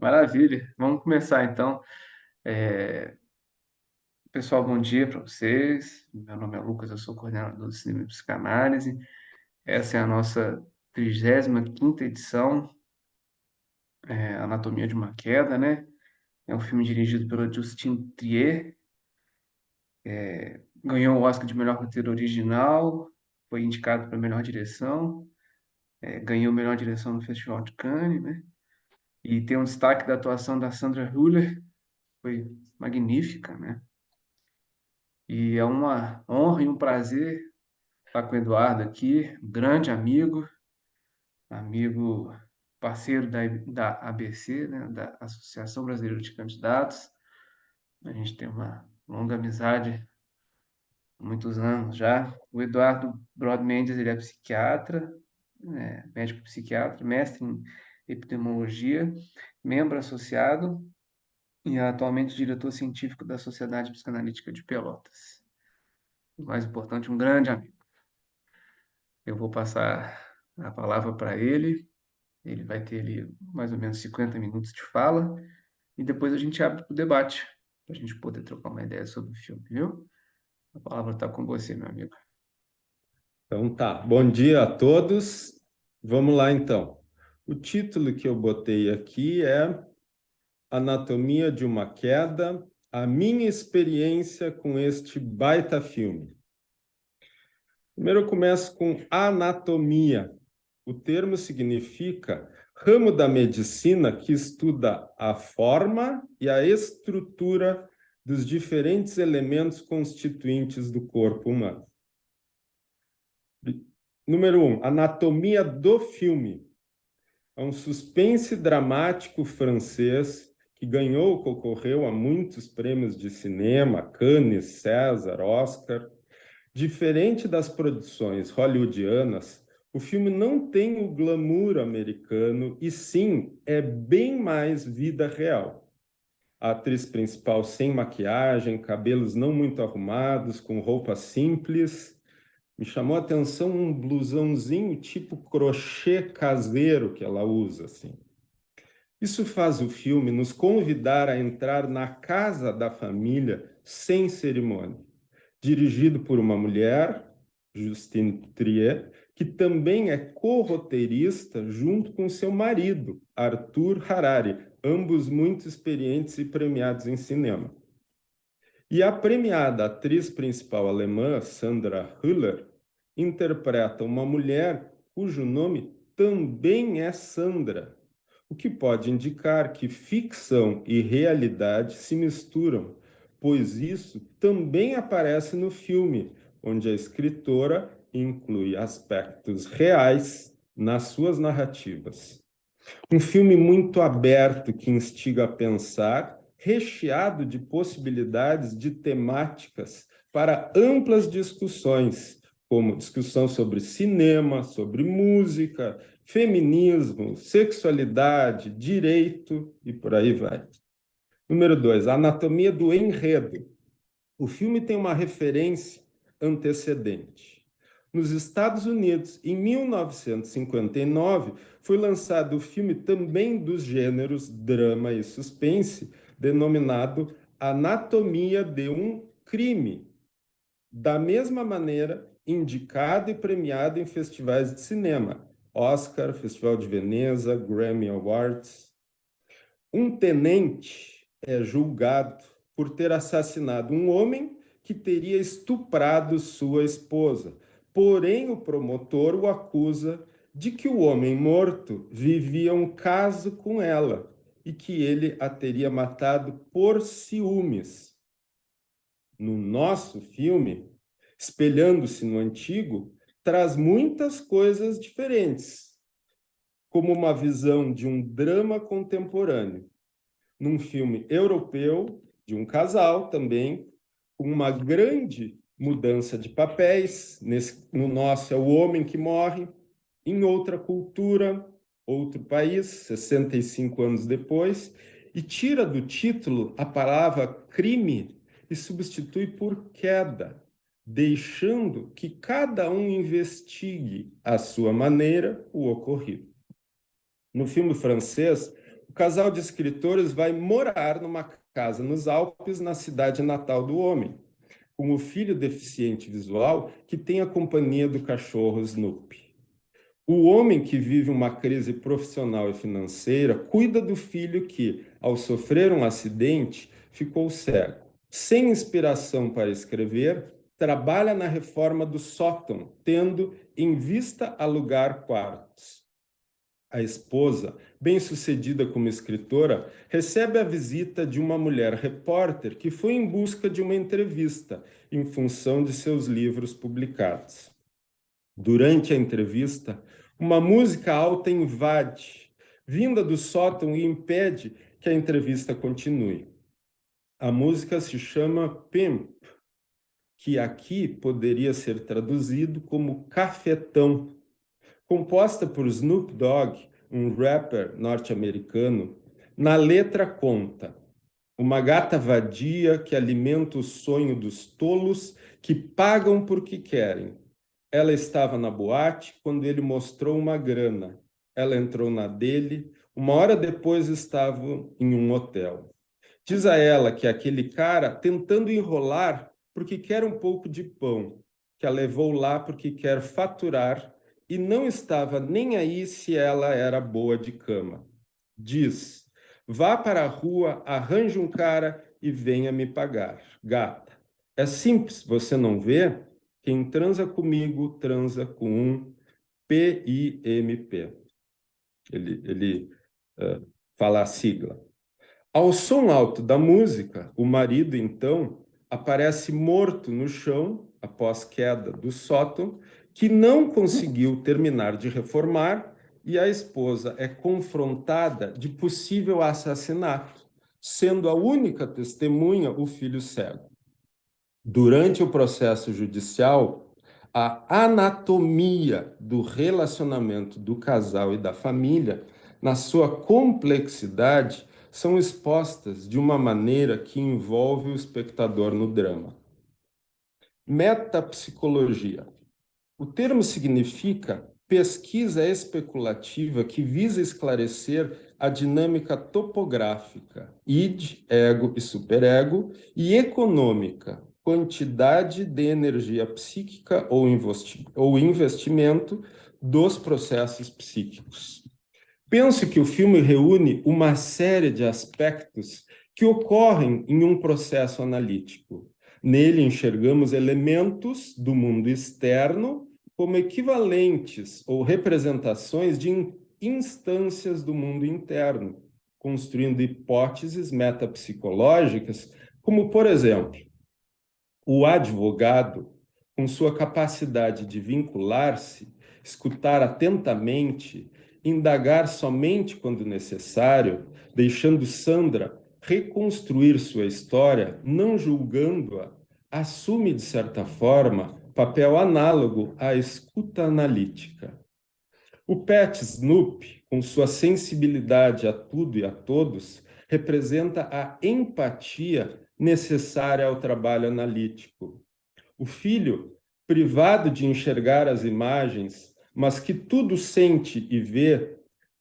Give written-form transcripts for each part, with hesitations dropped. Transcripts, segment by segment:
Maravilha. Vamos começar então. É, Pessoal, bom dia para vocês. Meu nome é Lucas, eu sou coordenador do Cinema e Psicanálise. Essa é a nossa 35ª edição, Anatomia de uma Queda, né? É um filme dirigido pelo Justin Trier, ganhou o Oscar de melhor roteiro original, foi indicado para melhor direção, ganhou melhor direção no Festival de Cannes, né? E tem um destaque da atuação da Sandra Hüller, foi magnífica, né? E é uma honra e um prazer estar com o Eduardo aqui, um grande amigo parceiro da ABC, né, da Associação Brasileira de Candidatos. A gente tem uma longa amizade, há muitos anos já. O Eduardo Brod Mendes, ele é psiquiatra, médico psiquiatra, mestre em epidemiologia, membro associado e é atualmente diretor científico da Sociedade Psicanalítica de Pelotas. O mais importante, um grande amigo. Eu vou passar a palavra para ele. Ele vai ter ali mais ou menos 50 minutos de fala e depois a gente abre para o debate, para a gente poder trocar uma ideia sobre o filme, viu? A palavra está com você, meu amigo. Então tá, bom dia a todos. Vamos lá então. O título que eu botei aqui é Anatomia de uma Queda, a minha experiência com este baita filme. Primeiro eu começo com anatomia. O termo significa ramo da medicina que estuda a forma e a estrutura dos diferentes elementos constituintes do corpo humano. Número 1, anatomia do filme. É um suspense dramático francês que ganhou, concorreu a muitos prêmios de cinema, Cannes, César, Oscar. Diferente das produções hollywoodianas, o filme não tem o glamour americano e sim é bem mais vida real. A atriz principal sem maquiagem, cabelos não muito arrumados, com roupa simples. Me chamou a atenção um blusãozinho tipo crochê caseiro que ela usa, assim. Isso faz o filme nos convidar a entrar na casa da família sem cerimônia. Dirigido por uma mulher, Justine Trier, que também é co-roteirista junto com seu marido, Arthur Harari, ambos muito experientes e premiados em cinema. E a premiada atriz principal alemã, Sandra Hüller, interpreta uma mulher cujo nome também é Sandra, o que pode indicar que ficção e realidade se misturam, pois isso também aparece no filme, onde a escritora inclui aspectos reais nas suas narrativas. Um filme muito aberto que instiga a pensar, recheado de possibilidades de temáticas para amplas discussões, como discussão sobre cinema, sobre música, feminismo, sexualidade, direito e por aí vai. Número 2, a anatomia do enredo. O filme tem uma referência antecedente. Nos Estados Unidos, em 1959, foi lançado o filme também dos gêneros drama e suspense, denominado Anatomia de um Crime. Da mesma maneira, indicado e premiado em festivais de cinema, Oscar, Festival de Veneza, Grammy Awards. Um tenente é julgado por ter assassinado um homem que teria estuprado sua esposa. Porém, o promotor o acusa de que o homem morto vivia um caso com ela e que ele a teria matado por ciúmes. No nosso filme, espelhando-se no antigo, traz muitas coisas diferentes, como uma visão de um drama contemporâneo num filme europeu, de um casal também, com uma grande mudança de papéis. No nosso é o homem que morre, em outra cultura, outro país, 65 anos depois, e tira do título a palavra crime e substitui por queda, deixando que cada um investigue à sua maneira o ocorrido. No filme francês, o casal de escritores vai morar numa casa nos Alpes, na cidade natal do homem, com o filho deficiente visual que tem a companhia do cachorro Snoopy. O homem que vive uma crise profissional e financeira cuida do filho que, ao sofrer um acidente, ficou cego. Sem inspiração para escrever, trabalha na reforma do sótão, tendo em vista alugar quartos. A esposa, bem-sucedida como escritora, recebe a visita de uma mulher repórter que foi em busca de uma entrevista em função de seus livros publicados. Durante a entrevista, uma música alta invade, vinda do sótão, e impede que a entrevista continue. A música se chama Pimp, que aqui poderia ser traduzido como cafetão. Composta por Snoop Dogg, um rapper norte-americano, na letra conta: uma gata vadia que alimenta o sonho dos tolos que pagam porque querem. Ela estava na boate quando ele mostrou uma grana. Ela entrou na dele. Uma hora depois estavam em um hotel. Diz a ela que aquele cara tentando enrolar porque quer um pouco de pão, que a levou lá porque quer faturar e não estava nem aí se ela era boa de cama. Diz: vá para a rua, arranje um cara e venha me pagar. Gata, é simples, você não vê? Quem transa comigo, transa com um PIMP. Ele fala a sigla. Ao som alto da música, o marido, então, aparece morto no chão, após queda do sótão, que não conseguiu terminar de reformar, e a esposa é confrontada de possível assassinato, sendo a única testemunha o filho cego. Durante o processo judicial, a anatomia do relacionamento do casal e da família, na sua complexidade, são expostas de uma maneira que envolve o espectador no drama. Metapsicologia. O termo significa pesquisa especulativa que visa esclarecer a dinâmica topográfica, id, ego e superego, e econômica, quantidade de energia psíquica ou investimento dos processos psíquicos. Penso que o filme reúne uma série de aspectos que ocorrem em um processo analítico. Nele enxergamos elementos do mundo externo como equivalentes ou representações de instâncias do mundo interno, construindo hipóteses metapsicológicas, como, por exemplo, o advogado, com sua capacidade de vincular-se, escutar atentamente, indagar somente quando necessário, deixando Sandra reconstruir sua história, não julgando-a, assume, de certa forma, papel análogo à escuta analítica. O Pet Snoop, com sua sensibilidade a tudo e a todos, representa a empatia necessária ao trabalho analítico. O filho, privado de enxergar as imagens, mas que tudo sente e vê,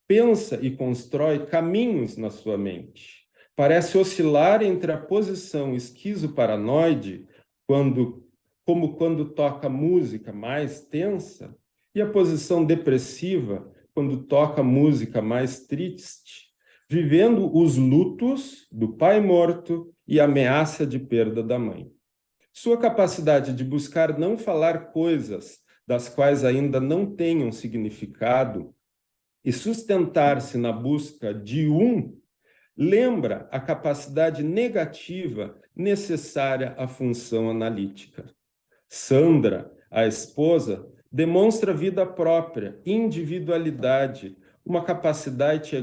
pensa e constrói caminhos na sua mente. Parece oscilar entre a posição esquizoparanoide, como quando toca música mais tensa, e a posição depressiva, quando toca música mais triste, vivendo os lutos do pai morto e a ameaça de perda da mãe. Sua capacidade de buscar não falar coisas das quais ainda não tenham significado e sustentar-se na busca de lembra a capacidade negativa necessária à função analítica. Sandra, a esposa, demonstra vida própria, individualidade, uma capacidade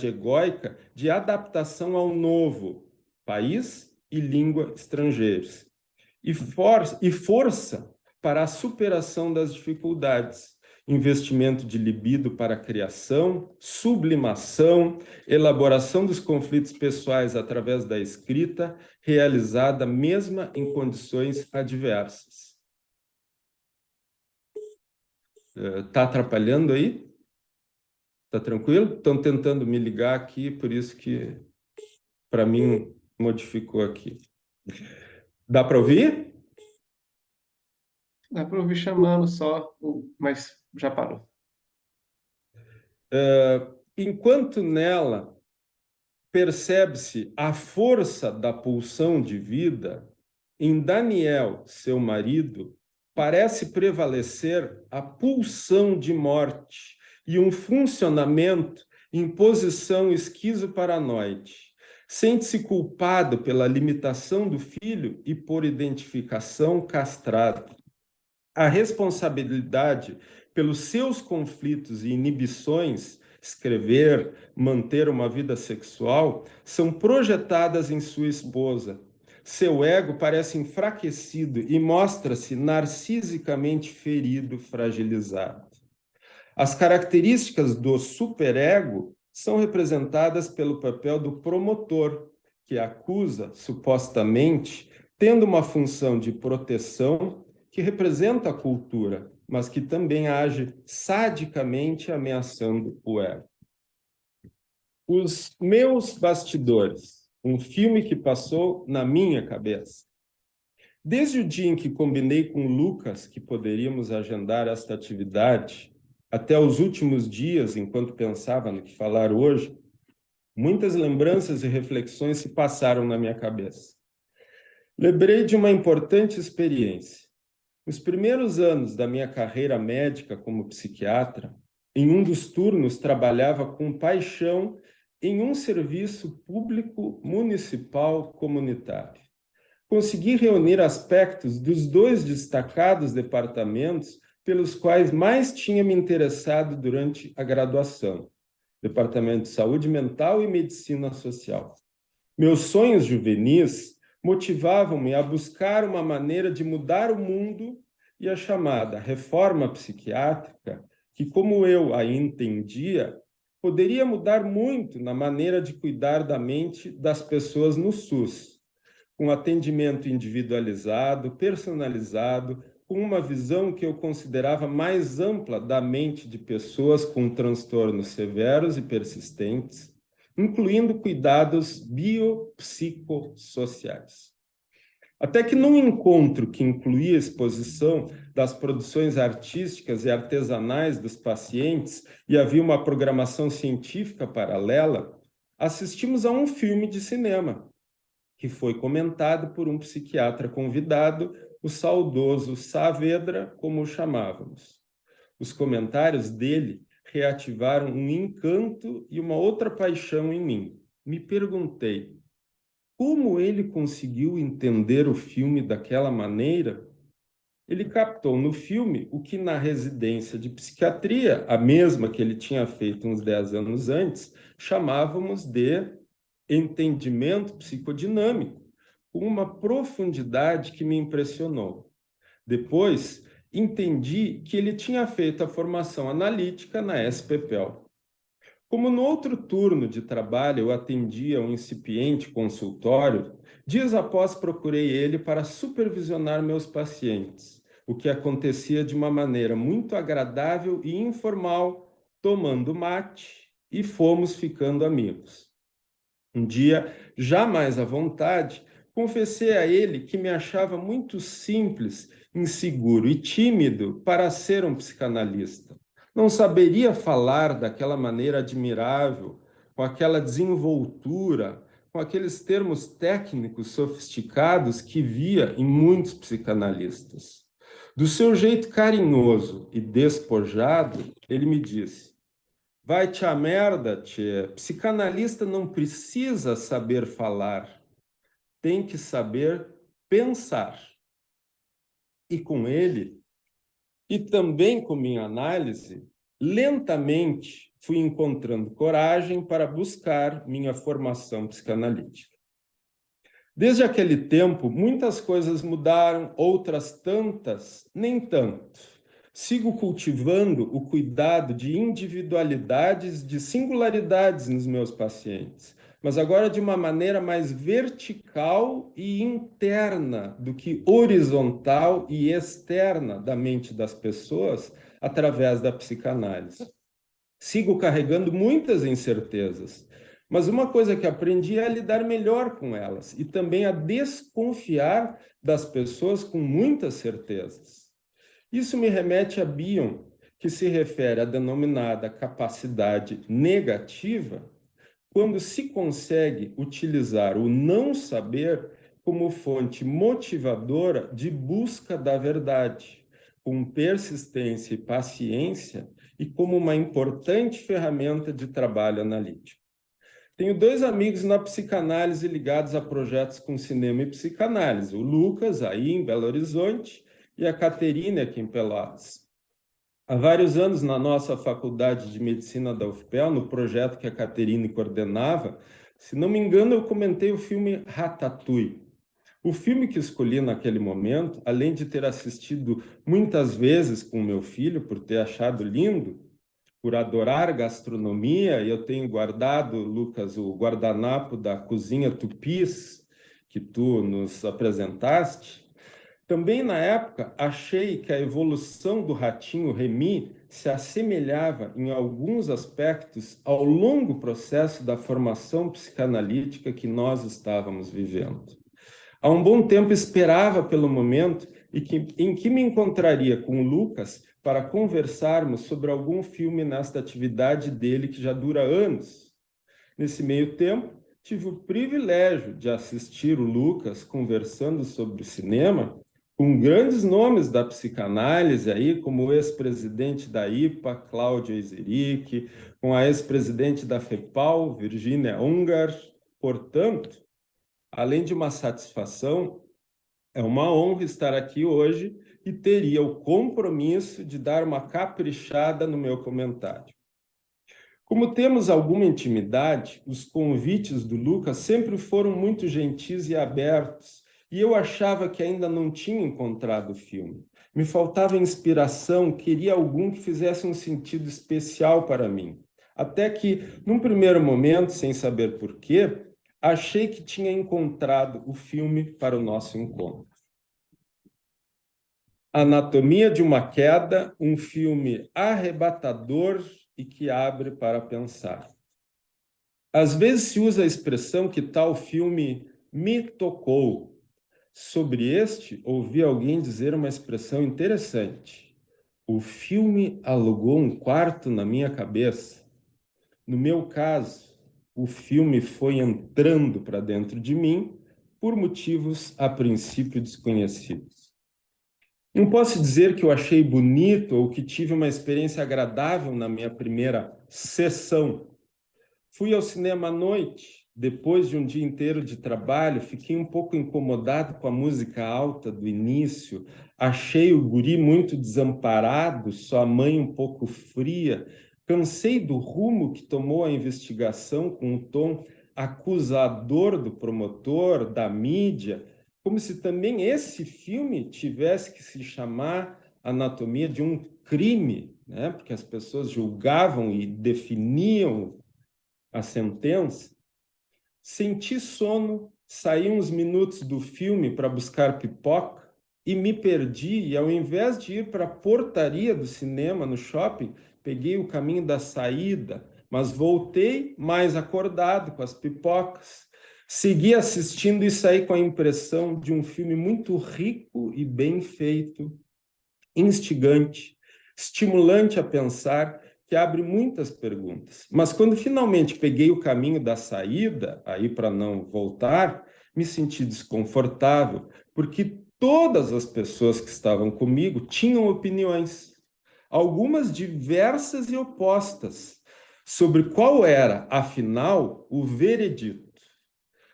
egóica de adaptação ao novo, país e língua estrangeiros, e força para a superação das dificuldades, investimento de libido para a criação, sublimação, elaboração dos conflitos pessoais através da escrita, realizada mesmo em condições adversas. Está atrapalhando aí? Tá tranquilo? Estão tentando me ligar aqui, por isso que para mim modificou aqui. Dá para ouvir? Dá para ouvir chamando só, mas já parou. Enquanto nela percebe-se a força da pulsão de vida, em Daniel, seu marido, parece prevalecer a pulsão de morte e um funcionamento em posição esquizoparanoide. Sente-se culpado pela limitação do filho e por identificação castrado. A responsabilidade pelos seus conflitos e inibições, escrever, manter uma vida sexual, são projetadas em sua esposa. Seu ego parece enfraquecido e mostra-se narcisicamente ferido, fragilizado. As características do superego são representadas pelo papel do promotor, que acusa, supostamente, tendo uma função de proteção que representa a cultura, mas que também age sadicamente ameaçando o ego. Os Meus Bastidores, um filme que passou na minha cabeça. Desde o dia em que combinei com o Lucas que poderíamos agendar esta atividade, até os últimos dias, enquanto pensava no que falar hoje, muitas lembranças e reflexões se passaram na minha cabeça. Lembrei de uma importante experiência. Nos primeiros anos da minha carreira médica como psiquiatra, em um dos turnos trabalhava com paixão em um serviço público municipal comunitário. Consegui reunir aspectos dos dois destacados departamentos pelos quais mais tinha me interessado durante a graduação: Departamento de Saúde Mental e Medicina Social. Meus sonhos juvenis motivavam-me a buscar uma maneira de mudar o mundo e a chamada reforma psiquiátrica, que, como eu a entendia, poderia mudar muito na maneira de cuidar da mente das pessoas no SUS, com atendimento individualizado, personalizado, com uma visão que eu considerava mais ampla da mente de pessoas com transtornos severos e persistentes, incluindo cuidados biopsicossociais. Até que num encontro que incluía a exposição das produções artísticas e artesanais dos pacientes e havia uma programação científica paralela, assistimos a um filme de cinema, que foi comentado por um psiquiatra convidado, o saudoso Saavedra, como o chamávamos. Os comentários dele reativaram um encanto e uma outra paixão em mim. Me perguntei, como ele conseguiu entender o filme daquela maneira? Ele captou no filme o que na residência de psiquiatria, a mesma que ele tinha feito uns 10 anos antes, chamávamos de entendimento psicodinâmico, com uma profundidade que me impressionou. Depois, entendi que ele tinha feito a formação analítica na SPPEL. Como no outro turno de trabalho eu atendia um incipiente consultório, dias após procurei ele para supervisionar meus pacientes, o que acontecia de uma maneira muito agradável e informal, tomando mate, e fomos ficando amigos. Um dia, já mais à vontade, confessei a ele que me achava muito simples, inseguro e tímido para ser um psicanalista. Não saberia falar daquela maneira admirável, com aquela desenvoltura, com aqueles termos técnicos sofisticados que via em muitos psicanalistas. Do seu jeito carinhoso e despojado, ele me disse: vai-te a merda, tchê. Psicanalista não precisa saber falar, tem que saber pensar. E com ele, e também com minha análise, lentamente fui encontrando coragem para buscar minha formação psicanalítica. Desde aquele tempo, muitas coisas mudaram, outras tantas, nem tanto. Sigo cultivando o cuidado de individualidades, de singularidades nos meus pacientes, mas agora de uma maneira mais vertical e interna do que horizontal e externa da mente das pessoas através da psicanálise. Sigo carregando muitas incertezas, mas uma coisa que aprendi é a lidar melhor com elas e também a desconfiar das pessoas com muitas certezas. Isso me remete a Bion, que se refere à denominada capacidade negativa, quando se consegue utilizar o não saber como fonte motivadora de busca da verdade, com persistência e paciência e como uma importante ferramenta de trabalho analítico. Tenho dois amigos na psicanálise ligados a projetos com cinema e psicanálise, o Lucas, aí em Belo Horizonte, e a Caterine, aqui em Pelotas. Há vários anos, na nossa Faculdade de Medicina da UFPEL, no projeto que a Caterine coordenava, se não me engano, eu comentei o filme Ratatouille. O filme que escolhi naquele momento, além de ter assistido muitas vezes com meu filho, por ter achado lindo, por adorar gastronomia, e eu tenho guardado, Lucas, o guardanapo da Cozinha Tupis, que tu nos apresentaste. Também na época achei que a evolução do ratinho Remy se assemelhava em alguns aspectos ao longo processo da formação psicanalítica que nós estávamos vivendo. Há um bom tempo esperava pelo momento em que me encontraria com o Lucas para conversarmos sobre algum filme nesta atividade dele que já dura anos. Nesse meio tempo, tive o privilégio de assistir o Lucas conversando sobre o cinema com grandes nomes da psicanálise aí, como o ex-presidente da IPA, Cláudio Eizeric, com a ex-presidente da FEPAL, Virginia Ungar. Portanto, além de uma satisfação, é uma honra estar aqui hoje e teria o compromisso de dar uma caprichada no meu comentário. Como temos alguma intimidade, os convites do Lucas sempre foram muito gentis e abertos, e eu achava que ainda não tinha encontrado o filme. Me faltava inspiração, queria algum que fizesse um sentido especial para mim. Até que, num primeiro momento, sem saber porquê, achei que tinha encontrado o filme para o nosso encontro. Anatomia de uma Queda, um filme arrebatador e que abre para pensar. Às vezes se usa a expressão que tal filme me tocou. Sobre este, ouvi alguém dizer uma expressão interessante. O filme alugou um quarto na minha cabeça. No meu caso, o filme foi entrando para dentro de mim por motivos a princípio desconhecidos. Não posso dizer que eu achei bonito ou que tive uma experiência agradável na minha primeira sessão. Fui ao cinema à noite, depois de um dia inteiro de trabalho, fiquei um pouco incomodado com a música alta do início, achei o guri muito desamparado, sua mãe um pouco fria, cansei do rumo que tomou a investigação com um tom acusador do promotor, da mídia, como se também esse filme tivesse que se chamar Anatomia de um Crime, né? Porque as pessoas julgavam e definiam a sentença. Senti sono, saí uns minutos do filme para buscar pipoca e me perdi, e ao invés de ir para a portaria do cinema no shopping, peguei o caminho da saída, mas voltei mais acordado com as pipocas. Segui assistindo e saí com a impressão de um filme muito rico e bem feito, instigante, estimulante a pensar, que abre muitas perguntas. Mas quando finalmente peguei o caminho da saída, aí para não voltar, me senti desconfortável, porque todas as pessoas que estavam comigo tinham opiniões, algumas diversas e opostas, sobre qual era, afinal, o veredito.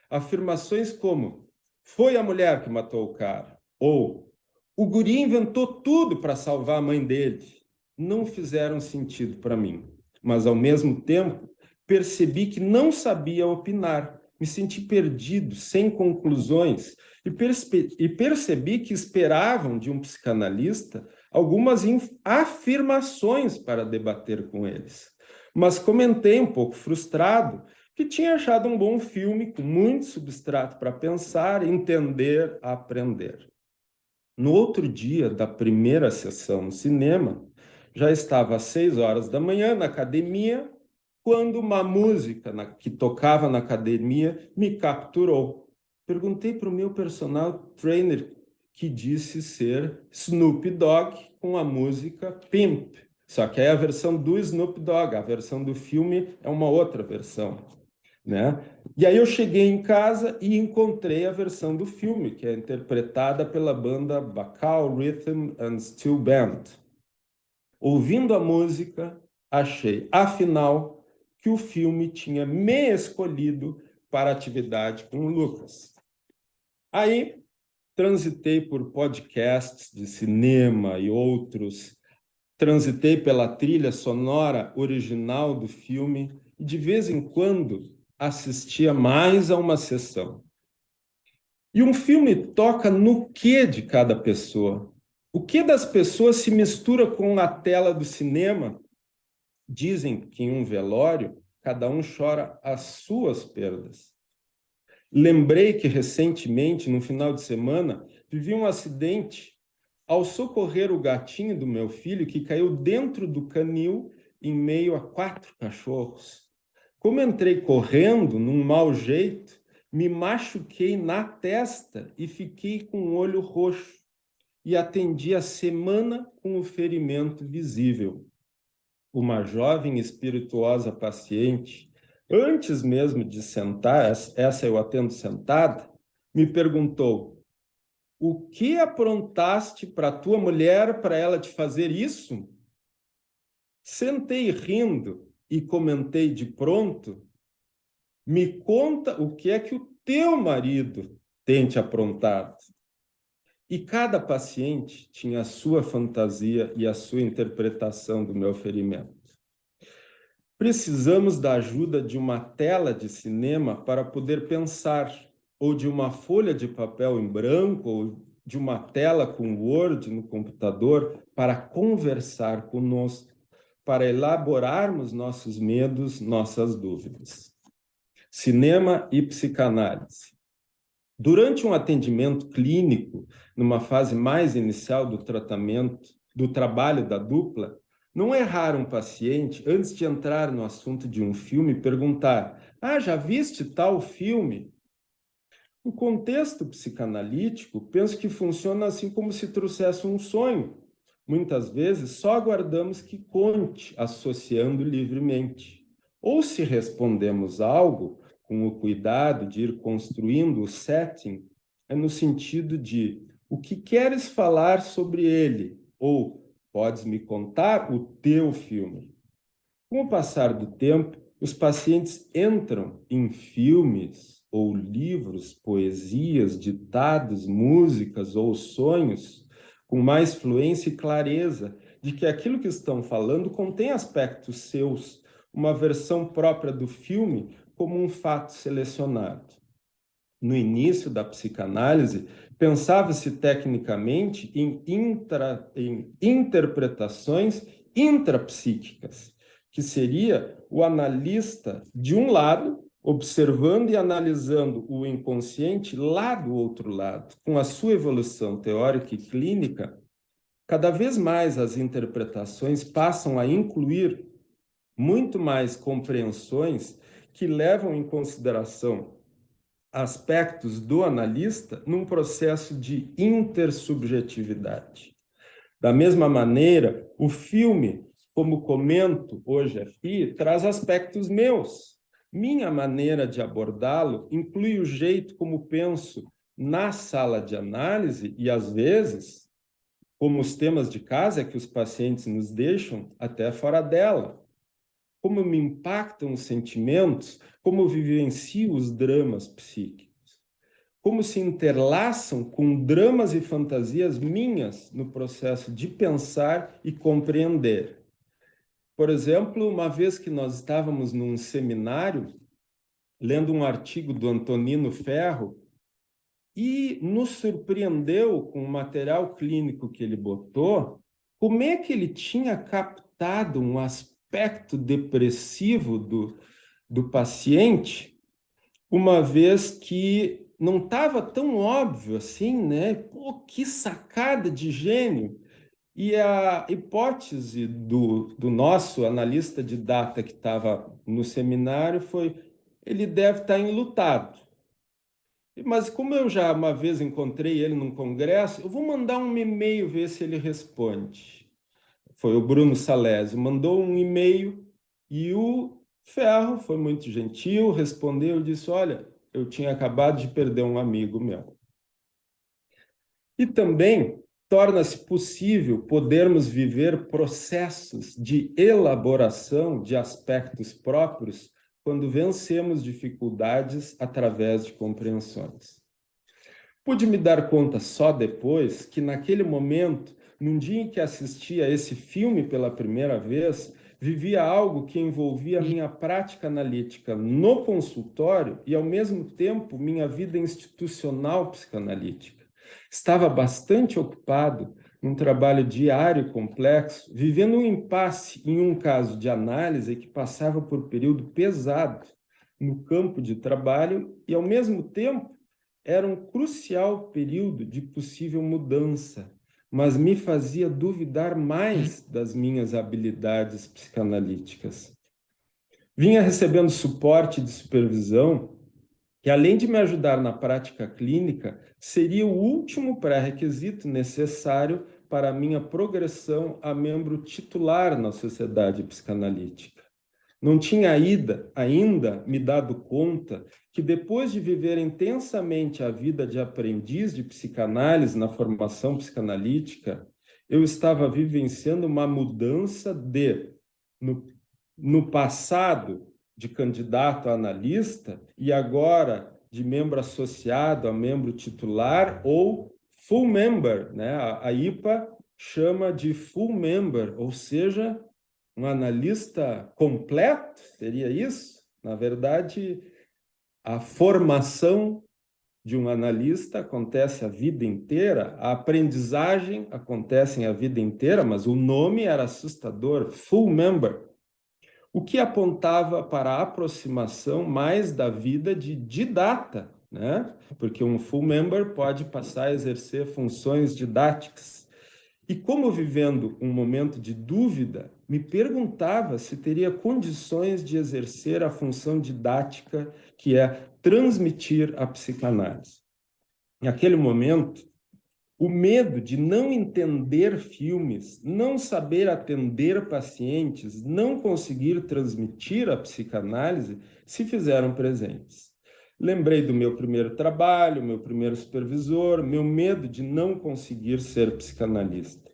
Afirmações como: foi a mulher que matou o cara, ou o guri inventou tudo para salvar a mãe dele, não fizeram sentido para mim. Mas, ao mesmo tempo, percebi que não sabia opinar. Me senti perdido, sem conclusões, e percebi que esperavam de um psicanalista algumas afirmações para debater com eles. Mas comentei, um pouco frustrado, que tinha achado um bom filme com muito substrato para pensar, entender, aprender. No outro dia da primeira sessão no cinema, Já estava às 6 horas da manhã na academia, quando uma música que tocava na academia me capturou. Perguntei para o meu personal trainer, que disse ser Snoop Dogg com a música Pimp. Só que é a versão do Snoop Dogg, a versão do filme é uma outra versão, né? E aí eu cheguei em casa e encontrei a versão do filme, que é interpretada pela banda Bacall Rhythm and Steel Band. Ouvindo a música, achei, afinal, que o filme tinha me escolhido para a atividade com o Lucas. Aí, transitei por podcasts de cinema e outros, transitei pela trilha sonora original do filme e, de vez em quando, assistia mais a uma sessão. E um filme toca no que de cada pessoa? O que das pessoas se mistura com a tela do cinema? Dizem que em um velório, cada um chora as suas perdas. Lembrei que recentemente, no final de semana, vivi um acidente ao socorrer o gatinho do meu filho que caiu dentro do canil em meio a 4 cachorros. Como entrei correndo, num mau jeito, me machuquei na testa e fiquei com o olho roxo e atendi a semana com o ferimento visível. Uma jovem espirituosa paciente, antes mesmo de sentar, essa eu atendo sentada, me perguntou: o que aprontaste para tua mulher para ela te fazer isso? Sentei rindo e comentei de pronto: me conta o que é que o teu marido tem te aprontado. E cada paciente tinha a sua fantasia e a sua interpretação do meu ferimento. Precisamos da ajuda de uma tela de cinema para poder pensar, ou de uma folha de papel em branco, ou de uma tela com Word no computador para conversar conosco, para elaborarmos nossos medos, nossas dúvidas. Cinema e psicanálise. Durante um atendimento clínico, numa fase mais inicial do tratamento, do trabalho da dupla, não é raro um paciente, antes de entrar no assunto de um filme, perguntar: ah, já viste tal filme? No contexto psicanalítico, penso que funciona assim como se trouxesse um sonho. Muitas vezes só aguardamos que conte, associando livremente. Ou se respondemos algo com o cuidado de ir construindo o setting, é no sentido de: o que queres falar sobre ele? Ou podes me contar o teu filme? Com o passar do tempo, os pacientes entram em filmes ou livros, poesias, ditados, músicas ou sonhos com mais fluência e clareza de que aquilo que estão falando contém aspectos seus, uma versão própria do filme como um fato selecionado. No início da psicanálise, pensava-se tecnicamente em interpretações intrapsíquicas, que seria o analista, de um lado, observando e analisando o inconsciente lá do outro lado, com a sua evolução teórica e clínica. Cada vez mais as interpretações passam a incluir muito mais compreensões que levam em consideração aspectos do analista num processo de intersubjetividade. Da mesma maneira, o filme, como comento hoje aqui, traz aspectos meus. Minha maneira de abordá-lo inclui o jeito como penso na sala de análise e, às vezes, como os temas de casa que os pacientes nos deixam até fora dela. Como me impactam os sentimentos, como vivencio os dramas psíquicos, como se interlaçam com dramas e fantasias minhas no processo de pensar e compreender. Por exemplo, uma vez que nós estávamos num seminário, lendo um artigo do Antonino Ferro, e nos surpreendeu com o material clínico que ele botou, como é que ele tinha captado um aspecto depressivo do paciente, uma vez que não estava tão óbvio assim, né? Pô, que sacada de gênio! E a hipótese do nosso analista de data que estava no seminário foi: ele deve estar enlutado. Mas como eu já uma vez encontrei ele num congresso, eu vou mandar um e-mail ver se ele responde. Foi o Bruno Salésio, mandou um e-mail e o Ferro foi muito gentil, respondeu e disse: olha, eu tinha acabado de perder um amigo meu. E também torna-se possível podermos viver processos de elaboração de aspectos próprios quando vencemos dificuldades através de compreensões. Pude me dar conta só depois que, naquele momento, num dia em que assistia a esse filme pela primeira vez, vivia algo que envolvia a minha prática analítica no consultório e, ao mesmo tempo, minha vida institucional psicanalítica. Estava bastante ocupado num trabalho diário e complexo, vivendo um impasse em um caso de análise que passava por período pesado no campo de trabalho e, ao mesmo tempo, era um crucial período de possível mudança, mas me fazia duvidar mais das minhas habilidades psicanalíticas. Vinha recebendo suporte de supervisão, que além de me ajudar na prática clínica, seria o último pré-requisito necessário para a minha progressão a membro titular na sociedade psicanalítica. Não tinha ainda me dado conta que, depois de viver intensamente a vida de aprendiz de psicanálise na formação psicanalítica, eu estava vivenciando uma mudança no, no passado, de candidato a analista, e agora de membro associado a membro titular ou full member, né? A IPA chama de full member, ou seja, um analista completo, seria isso? Na verdade, a formação de um analista acontece a vida inteira, a aprendizagem acontece a vida inteira, mas o nome era assustador, full member, o que apontava para a aproximação mais da vida de didata, né? Porque um full member pode passar a exercer funções didáticas. E como vivendo um momento de dúvida, me perguntava se teria condições de exercer a função didática que é transmitir a psicanálise. Naquele momento, o medo de não entender filmes, não saber atender pacientes, não conseguir transmitir a psicanálise se fizeram presentes. Lembrei do meu primeiro trabalho, meu primeiro supervisor, meu medo de não conseguir ser psicanalista.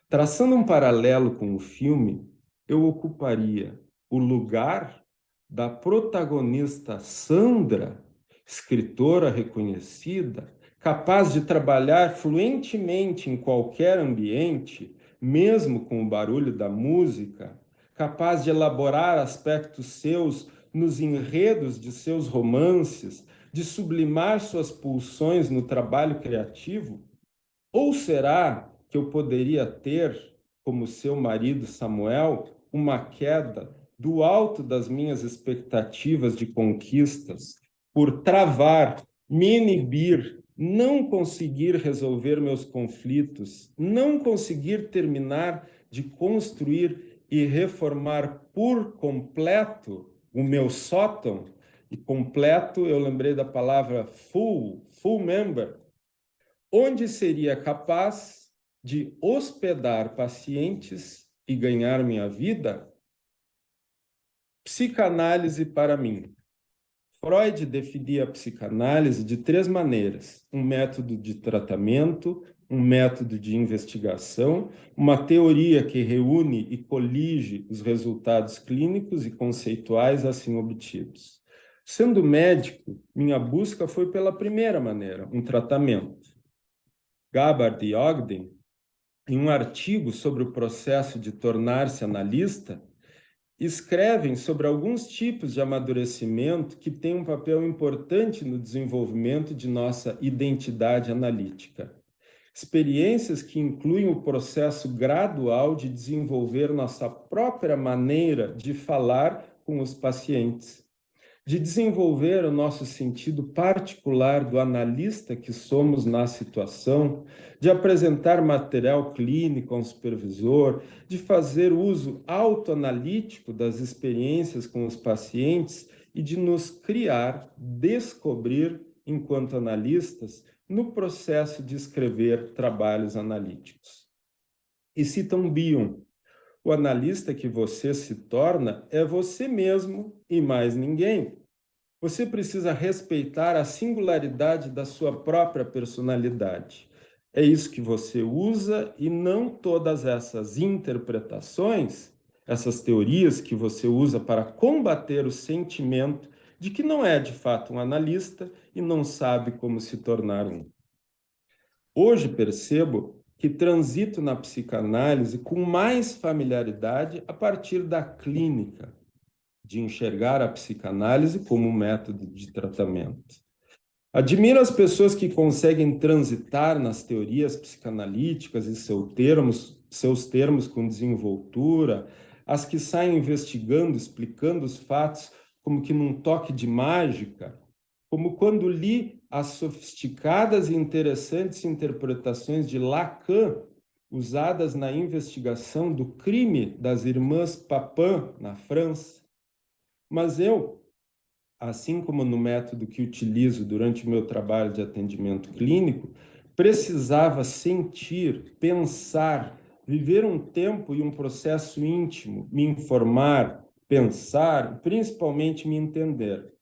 Traçando um paralelo com o filme, eu ocuparia o lugar da protagonista Sandra, escritora reconhecida, capaz de trabalhar fluentemente em qualquer ambiente, mesmo com o barulho da música, capaz de elaborar aspectos seus nos enredos de seus romances, de sublimar suas pulsões no trabalho criativo? Ou será que eu poderia ter, como seu marido Samuel, uma queda do alto das minhas expectativas de conquistas, por travar, me inibir, não conseguir resolver meus conflitos, não conseguir terminar de construir e reformar por completo o meu sótão? E completo, eu lembrei da palavra full member, onde seria capaz de hospedar pacientes e ganhar minha vida? Psicanálise para mim. Freud definia a psicanálise de três maneiras: um método de tratamento, um método de investigação, uma teoria que reúne e colige os resultados clínicos e conceituais assim obtidos. Sendo médico, minha busca foi pela primeira maneira, um tratamento. Gabbard e Ogden, em um artigo sobre o processo de tornar-se analista, escrevem sobre alguns tipos de amadurecimento que têm um papel importante no desenvolvimento de nossa identidade analítica. Experiências que incluem o processo gradual de desenvolver nossa própria maneira de falar com os pacientes, de desenvolver o nosso sentido particular do analista que somos na situação, de apresentar material clínico a um supervisor, de fazer uso autoanalítico das experiências com os pacientes e de nos criar, descobrir, enquanto analistas, no processo de escrever trabalhos analíticos. E citam Bion: o analista que você se torna é você mesmo e mais ninguém. Você precisa respeitar a singularidade da sua própria personalidade. É isso que você usa e não todas essas interpretações, essas teorias que você usa para combater o sentimento de que não é de fato um analista e não sabe como se tornar um. Hoje percebo que transito na psicanálise com mais familiaridade a partir da clínica, de enxergar a psicanálise como um método de tratamento. Admiro as pessoas que conseguem transitar nas teorias psicanalíticas e seus termos com desenvoltura, as que saem investigando, explicando os fatos como que num toque de mágica, como quando li as sofisticadas e interessantes interpretações de Lacan usadas na investigação do crime das irmãs Papin na França. Mas eu, assim como no método que utilizo durante o meu trabalho de atendimento clínico, precisava sentir, pensar, viver um tempo e um processo íntimo, me informar, pensar, principalmente me entender.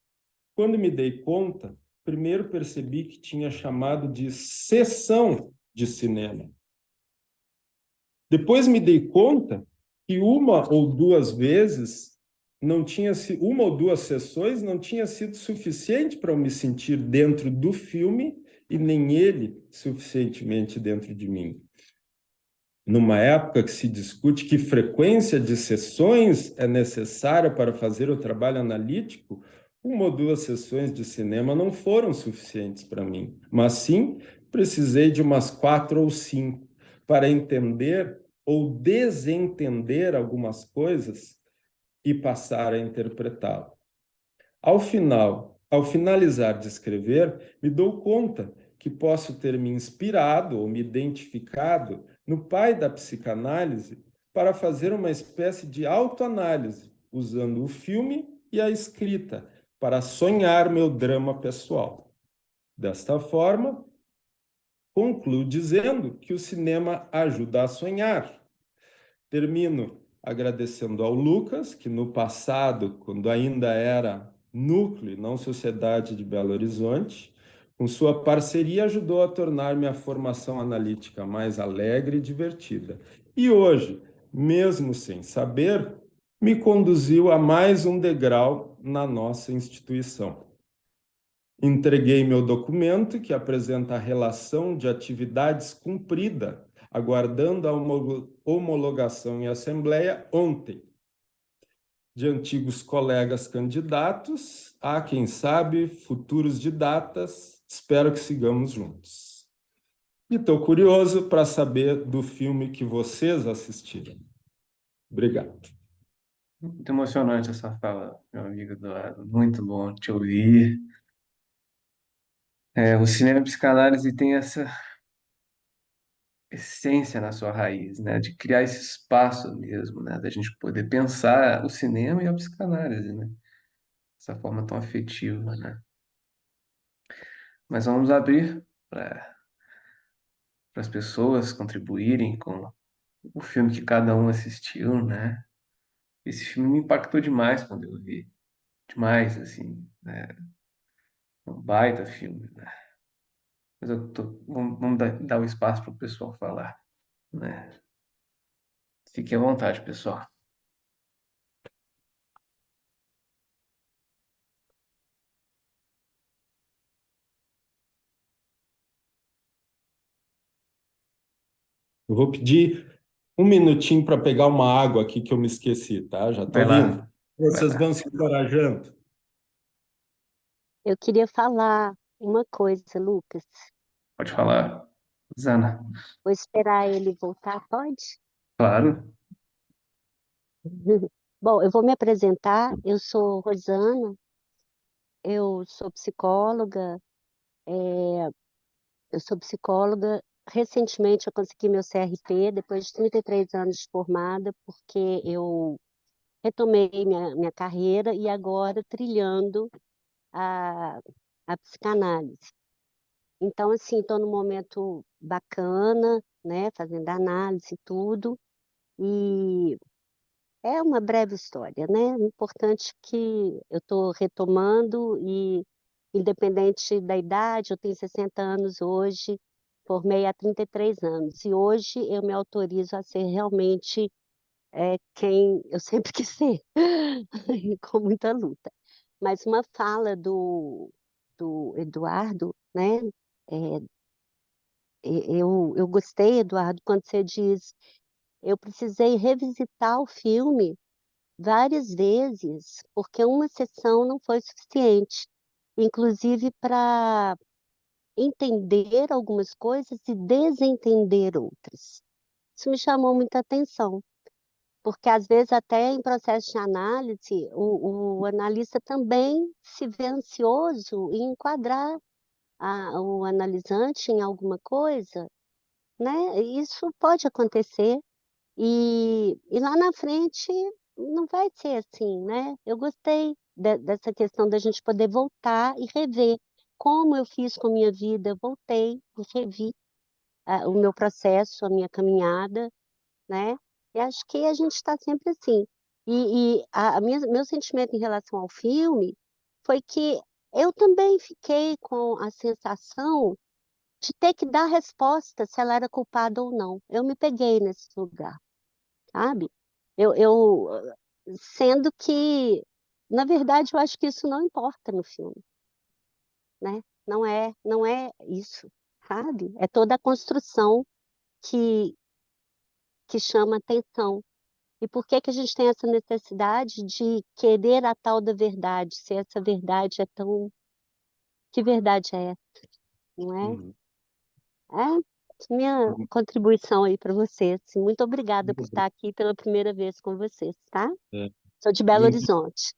Quando me dei conta, primeiro percebi que tinha chamado de sessão de cinema. Depois me dei conta que uma ou duas vezes não tinha sido, uma ou duas sessões não tinha sido suficiente para eu me sentir dentro do filme e nem ele suficientemente dentro de mim. Numa época que se discute que frequência de sessões é necessária para fazer o trabalho analítico, uma ou duas sessões de cinema não foram suficientes para mim, mas sim precisei de umas 4 ou 5 para entender ou desentender algumas coisas e passar a interpretá-lo. Ao finalizar de escrever, me dou conta que posso ter me inspirado ou me identificado no pai da psicanálise para fazer uma espécie de autoanálise, usando o filme e a escrita para sonhar meu drama pessoal. Desta forma, concluo dizendo que o cinema ajuda a sonhar. Termino agradecendo ao Lucas, que no passado, quando ainda era núcleo, não Sociedade de Belo Horizonte, com sua parceria ajudou a tornar minha formação analítica mais alegre e divertida. E hoje, mesmo sem saber, me conduziu a mais um degrau na nossa instituição. Entreguei meu documento, que apresenta a relação de atividades cumprida, aguardando a homologação em assembleia ontem, de antigos colegas candidatos a, quem sabe, futuros didatas. Espero que sigamos juntos. E estou curioso para saber do filme que vocês assistiram. Obrigado. Muito emocionante essa fala, meu amigo Eduardo. Muito bom te ouvir. O cinema e a psicanálise tem essa essência na sua raiz, né? De criar esse espaço mesmo, né? Da gente poder pensar o cinema e a psicanálise, né? Dessa forma tão afetiva, né? Mas vamos abrir para as pessoas contribuírem com o filme que cada um assistiu, né? Esse filme me impactou demais quando eu vi. Demais, assim, né? Um baita filme, né? Mas vamos dar o espaço para o pessoal falar, né? Fique à vontade, pessoal. Eu vou pedir um minutinho para pegar uma água aqui que eu me esqueci, tá? Já Vai estou vindo. lá, vai Vocês lá. vão se encorajando. Eu queria falar uma coisa, Lucas. Pode falar, Zana. Vou esperar ele voltar, pode? Claro. Bom, eu vou me apresentar. Eu sou Rosana, eu sou psicóloga, eu sou psicóloga. Recentemente eu consegui meu CRP, depois de 33 anos de formada, porque eu retomei minha carreira e agora trilhando a, a psicanálise. Então, assim, estou num momento bacana, né, fazendo análise e tudo, e é uma breve história, né? O importante é que eu estou retomando e, independente da idade, eu tenho 60 anos hoje, formei há 33 anos, e hoje eu me autorizo a ser realmente quem eu sempre quis ser, com muita luta. Mas uma fala do Eduardo, né? é, eu gostei, Eduardo, quando você diz, eu precisei revisitar o filme várias vezes, porque uma sessão não foi suficiente, inclusive para entender algumas coisas e desentender outras. Isso me chamou muita atenção, porque às vezes até em processo de análise, o analista também se vê ansioso em enquadrar o analisante em alguma coisa, né? Isso pode acontecer. E lá na frente não vai ser assim, né? Eu gostei dessa questão da gente poder voltar e rever como eu fiz com a minha vida. Eu voltei e revi o meu processo, a minha caminhada, né? E acho que a gente está sempre assim. Meu sentimento em relação ao filme foi que eu também fiquei com a sensação de ter que dar resposta se ela era culpada ou não. Eu me peguei nesse lugar, sabe? Sendo que, na verdade, eu acho que isso não importa no filme, né? Não é isso, sabe? É toda a construção que, que chama atenção. E por que que a gente tem essa necessidade de querer a tal da verdade, se essa verdade é tão... Que verdade é essa, não é? Uhum. Minha contribuição aí para vocês. Muito obrigada por estar aqui pela primeira vez com vocês, tá? É, Sou de Belo muito Horizonte.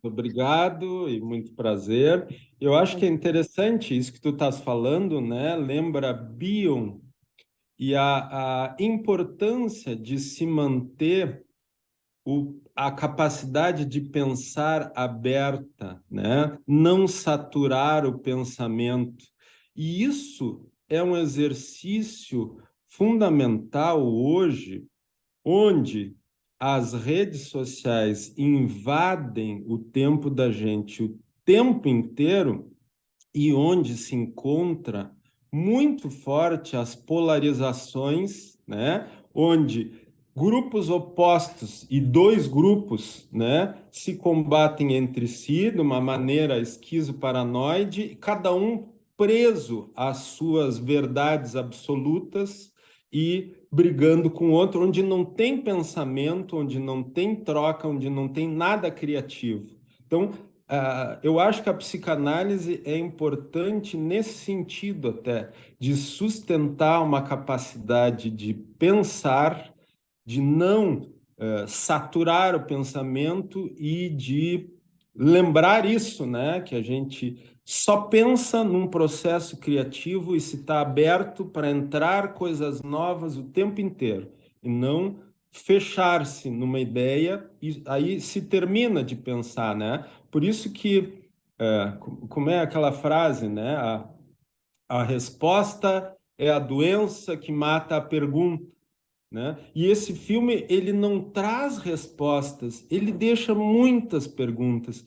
obrigado e muito prazer. Eu acho que é interessante isso que tu estás falando, né? Lembra Bion e a importância de se manter a capacidade de pensar aberta, né? Não saturar o pensamento. E isso é um exercício fundamental hoje, onde as redes sociais invadem o tempo da gente o tempo inteiro e onde se encontra muito forte as polarizações, né? Onde grupos opostos e dois grupos, né, se combatem entre si de uma maneira esquizoparanoide, cada um preso às suas verdades absolutas e brigando com o outro, onde não tem pensamento, onde não tem troca, onde não tem nada criativo. Então, eu acho que a psicanálise é importante nesse sentido até, de sustentar uma capacidade de pensar, de não saturar o pensamento e de lembrar isso, né? Que a gente só pensa num processo criativo e se está aberto para entrar coisas novas o tempo inteiro, e não fechar-se numa ideia e aí se termina de pensar, né? Por isso que, como é aquela frase, né? A resposta é a doença que mata a pergunta, né? E esse filme, ele não traz respostas, ele deixa muitas perguntas.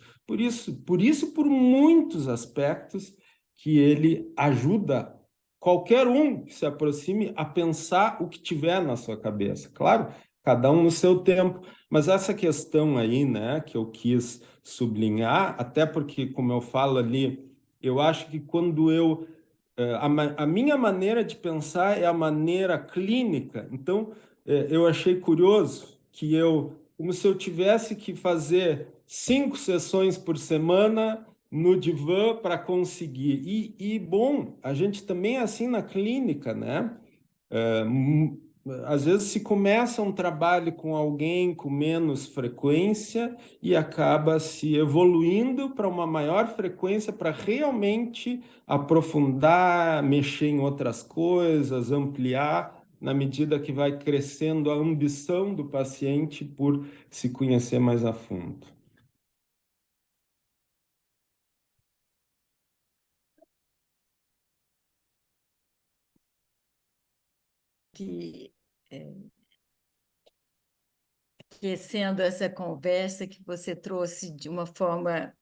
Por muitos aspectos, que ele ajuda qualquer um que se aproxime a pensar o que tiver na sua cabeça. Claro, cada um no seu tempo, mas essa questão aí, né, que eu quis sublinhar, até porque, como eu falo ali, eu acho que quando a minha maneira de pensar é a maneira clínica. Então, eu achei curioso que como se eu tivesse que fazer 5 sessões por semana no divã para conseguir. Bom, a gente também é assim na clínica, né? às vezes se começa um trabalho com alguém com menos frequência e acaba se evoluindo para uma maior frequência para realmente aprofundar, mexer em outras coisas, ampliar, na medida que vai crescendo a ambição do paciente por se conhecer mais a fundo. Que aquecendo essa conversa que você trouxe de uma forma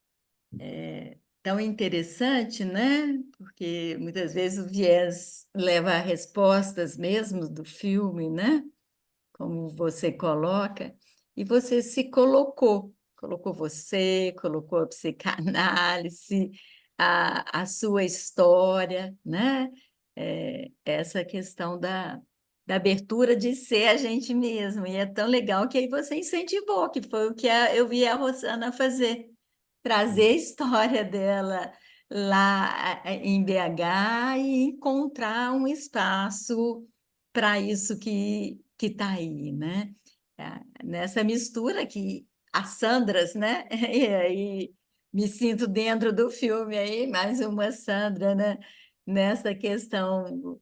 tão interessante, né? Porque muitas vezes o viés leva a respostas mesmo do filme, né? Como você coloca, e você se colocou você, colocou a psicanálise, a sua história, né? Essa questão da abertura de ser a gente mesmo, e é tão legal que aí você incentivou, que foi o que eu vi a Rosana fazer, trazer a história dela lá em BH e encontrar um espaço para isso que está aí, né? Nessa mistura que as Sandras, né? E aí me sinto dentro do filme aí, mais uma Sandra, né? Nessa questão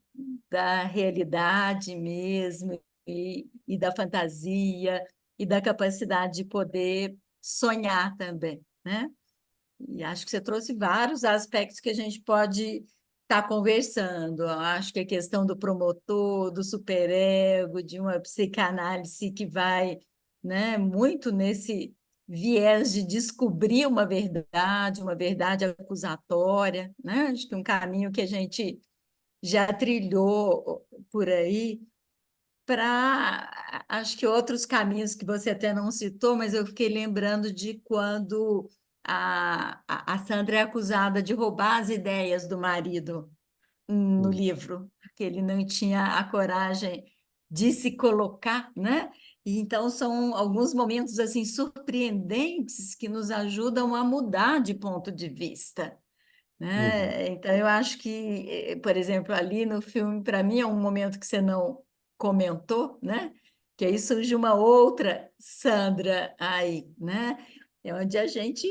da realidade mesmo e da fantasia e da capacidade de poder sonhar também, né? E acho que você trouxe vários aspectos que a gente pode estar conversando. Eu acho que a questão do promotor, do superego, de uma psicanálise que vai, né, muito nesse viés de descobrir uma verdade acusatória, né? Acho que um caminho que a gente já trilhou por aí para, acho que outros caminhos que você até não citou, mas eu fiquei lembrando de quando a Sandra é acusada de roubar as ideias do marido no livro, porque ele não tinha a coragem de se colocar, né? E então são alguns momentos assim surpreendentes que nos ajudam a mudar de ponto de vista, né? Então, eu acho que, por exemplo, ali no filme, para mim, é um momento que você não comentou, né? Que aí surge uma outra Sandra aí, né? É onde a gente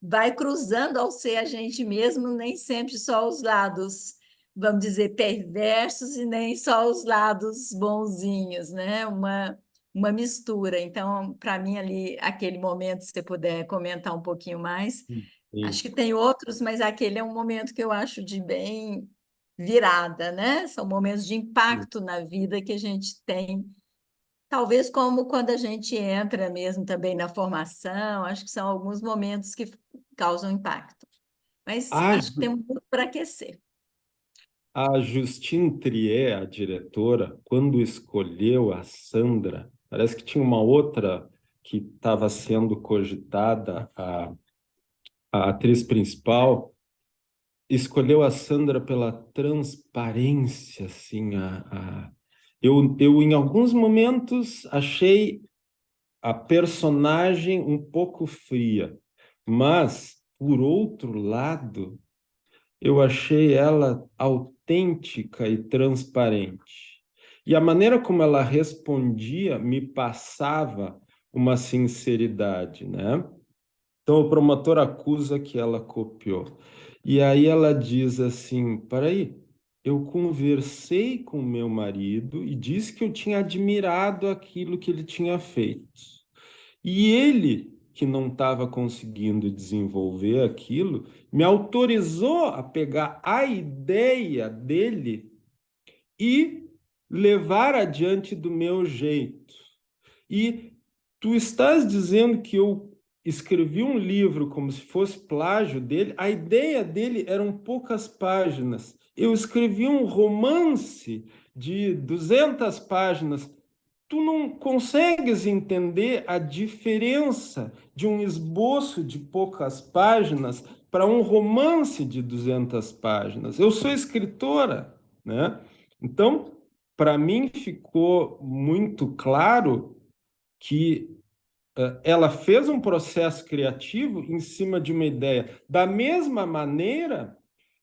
vai cruzando ao ser a gente mesmo, nem sempre só os lados, vamos dizer, perversos e nem só os lados bonzinhos, né? Uma mistura. Então, para mim, ali, aquele momento, se você puder comentar um pouquinho mais. Acho Sim. que tem outros, mas aquele é um momento que eu acho de bem virada, né? São momentos de impacto na vida que a gente tem, talvez como quando a gente entra mesmo também na formação, acho que são alguns momentos que causam impacto. Mas A, acho que tem muito para aquecer. a Justine Triet, a diretora, quando escolheu a Sandra, parece que tinha uma outra que estava sendo cogitada, a atriz principal, escolheu a Sandra pela transparência, assim, eu em alguns momentos achei a personagem um pouco fria, mas, por outro lado, eu achei ela autêntica e transparente. E a maneira como ela respondia me passava uma sinceridade, né? Então, o promotor acusa que ela copiou. E aí ela diz assim: peraí, eu conversei com meu marido e disse que eu tinha admirado aquilo que ele tinha feito. E ele, que não estava conseguindo desenvolver aquilo, me autorizou a pegar a ideia dele e levar adiante do meu jeito. E tu estás dizendo que eu escrevi um livro como se fosse plágio dele? A ideia dele eram poucas páginas. Eu escrevi um romance de 200 páginas. Tu não consegues entender a diferença de um esboço de poucas páginas para um romance de 200 páginas. Eu sou escritora, né? Então, para mim ficou muito claro que ela fez um processo criativo em cima de uma ideia. Da mesma maneira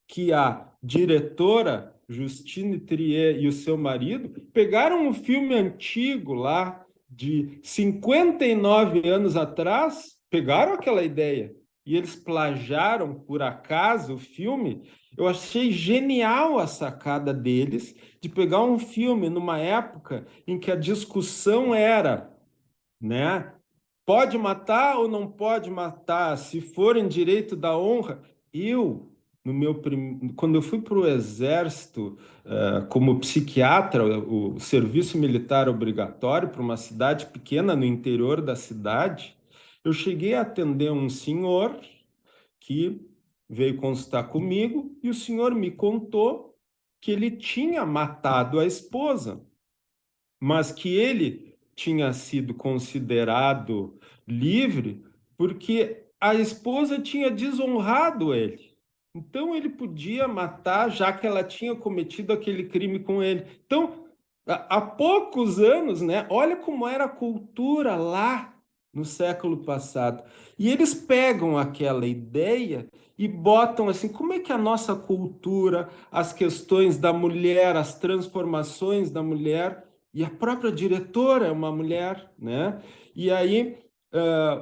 que a diretora Justine Triet e o seu marido, pegaram um filme antigo lá, de 59 anos atrás, pegaram aquela ideia e eles plagiaram, por acaso, o filme. Eu achei genial a sacada deles de pegar um filme numa época em que a discussão era, né? Pode matar ou não pode matar? Se for em direito da honra. Eu, quando eu fui para o exército, como psiquiatra, o serviço militar obrigatório para uma cidade pequena no interior da cidade, eu cheguei a atender um senhor que veio consultar comigo e o senhor me contou que ele tinha matado a esposa, mas que ele tinha sido considerado livre porque a esposa tinha desonrado ele. Então ele podia matar, já que ela tinha cometido aquele crime com ele. Então, há poucos anos, né? Olha como era a cultura lá no século passado. E eles pegam aquela ideia e botam assim, como é que a nossa cultura, as questões da mulher, as transformações da mulher, e a própria diretora é uma mulher, né? E aí,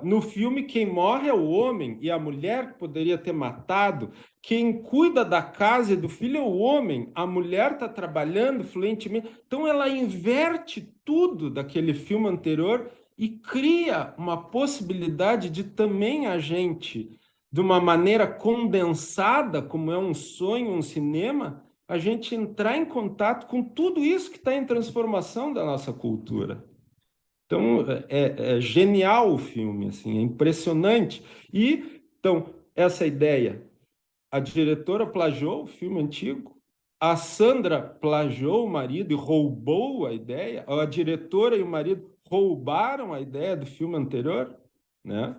no filme, quem morre é o homem, e a mulher que poderia ter matado, quem cuida da casa e do filho é o homem, a mulher está trabalhando fluentemente. Então, ela inverte tudo daquele filme anterior e cria uma possibilidade de também a gente, de uma maneira condensada, como é um sonho, um cinema, a gente entrar em contato com tudo isso que está em transformação da nossa cultura. Então, é genial o filme, assim, é impressionante. E, então, essa ideia, a diretora plagiou o filme antigo, a Sandra plagiou o marido e roubou a ideia, a diretora e o marido roubaram a ideia do filme anterior, né?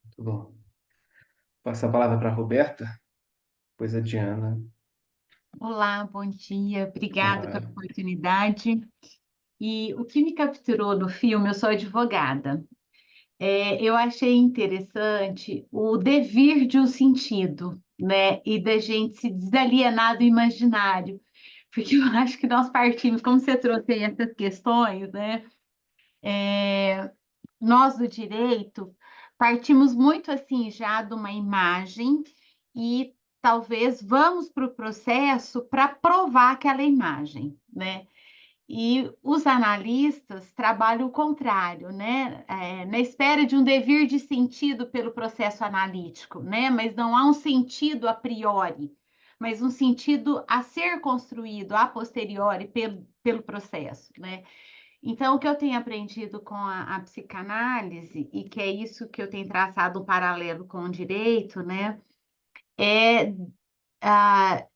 Muito bom. Passo a palavra para a Roberta, depois a Diana. Olá, bom dia. Obrigada pela Olá. oportunidade. E o que me capturou no filme, eu sou advogada. Eu achei interessante o devir de um sentido, né? E da gente se desalienar do imaginário. Porque eu acho que nós partimos, como você trouxe aí essas questões, né? Nós do direito partimos muito assim já de uma imagem e talvez vamos para o processo para provar aquela imagem, né? E os analistas trabalham o contrário, né? Na espera de um devir de sentido pelo processo analítico, né? Mas não há um sentido a priori, mas um sentido a ser construído a posteriori pelo processo, né? Então, o que eu tenho aprendido com a psicanálise, e que é isso que eu tenho traçado um paralelo com o direito, né? É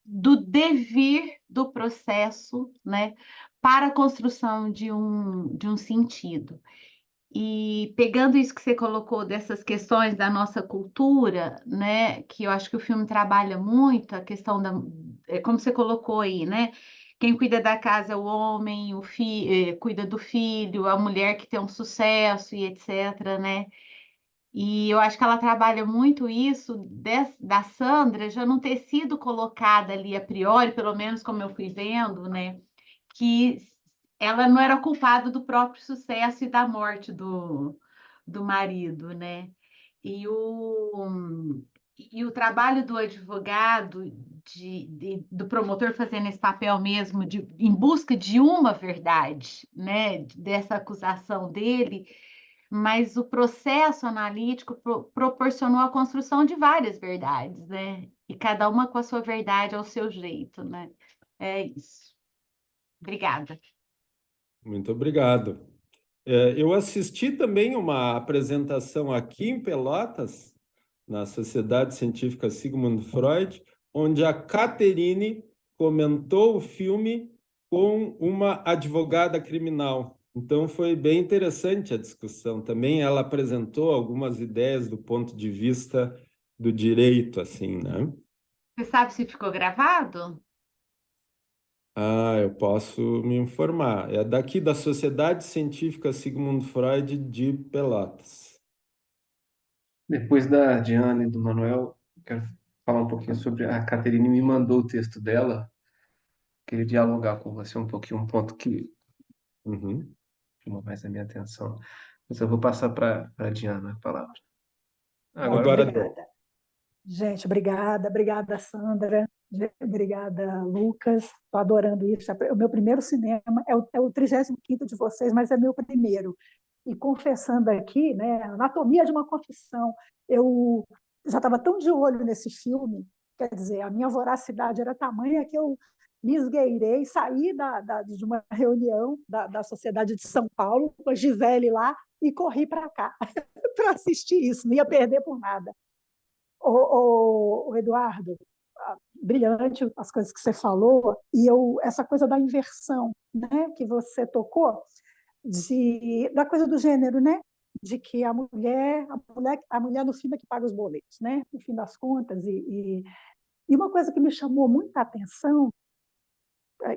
do devir do processo, né, para a construção de um sentido. E pegando isso que você colocou dessas questões da nossa cultura, né, que eu acho que o filme trabalha muito, a questão como você colocou aí, né, quem cuida da casa é o homem, cuida do filho, a mulher que tem um sucesso e etc, né, e eu acho que ela trabalha muito isso da Sandra já não ter sido colocada ali a priori, pelo menos como eu fui vendo, né? Que ela não era culpada do próprio sucesso e da morte do marido, né? E o trabalho do advogado, do promotor fazendo esse papel mesmo, em busca de uma verdade, né? Dessa acusação dele, mas o processo analítico proporcionou a construção de várias verdades, né? E cada uma com a sua verdade ao seu jeito, né? É isso. Obrigada. Muito obrigado. Eu assisti também uma apresentação aqui em Pelotas, na Sociedade Científica Sigmund Freud, onde a Caterine comentou o filme com uma advogada criminal. Então foi bem interessante a discussão. Também ela apresentou algumas ideias do ponto de vista do direito, assim, né? Você sabe se ficou gravado? Ah, eu posso me informar. É daqui da Sociedade Científica Sigmund Freud de Pelotas. Depois da Diana e do Manuel, quero falar um pouquinho sobre... A Caterine me mandou o texto dela, queria dialogar com você um pouquinho, um ponto que Uhum. chamou mais a minha atenção. Mas eu vou passar para a Diana a palavra. Agora, Agora, Obrigada. Gente, obrigada, Sandra. Obrigada, Lucas. Estou adorando isso. O meu primeiro cinema é o 35º de vocês, mas é meu primeiro. E confessando aqui, né, Anatomia de uma Confissão, eu já estava tão de olho nesse filme, quer dizer, a minha voracidade era tamanha que eu me esgueirei, saí de uma reunião da Sociedade de São Paulo, com a Gisele lá, e corri para cá para assistir isso, não ia perder por nada. O Eduardo, brilhante as coisas que você falou, e essa coisa da inversão, né, que você tocou, da coisa do gênero, né? De que a mulher no filme é que paga os boletos, né? No fim das contas. E uma coisa que me chamou muita atenção,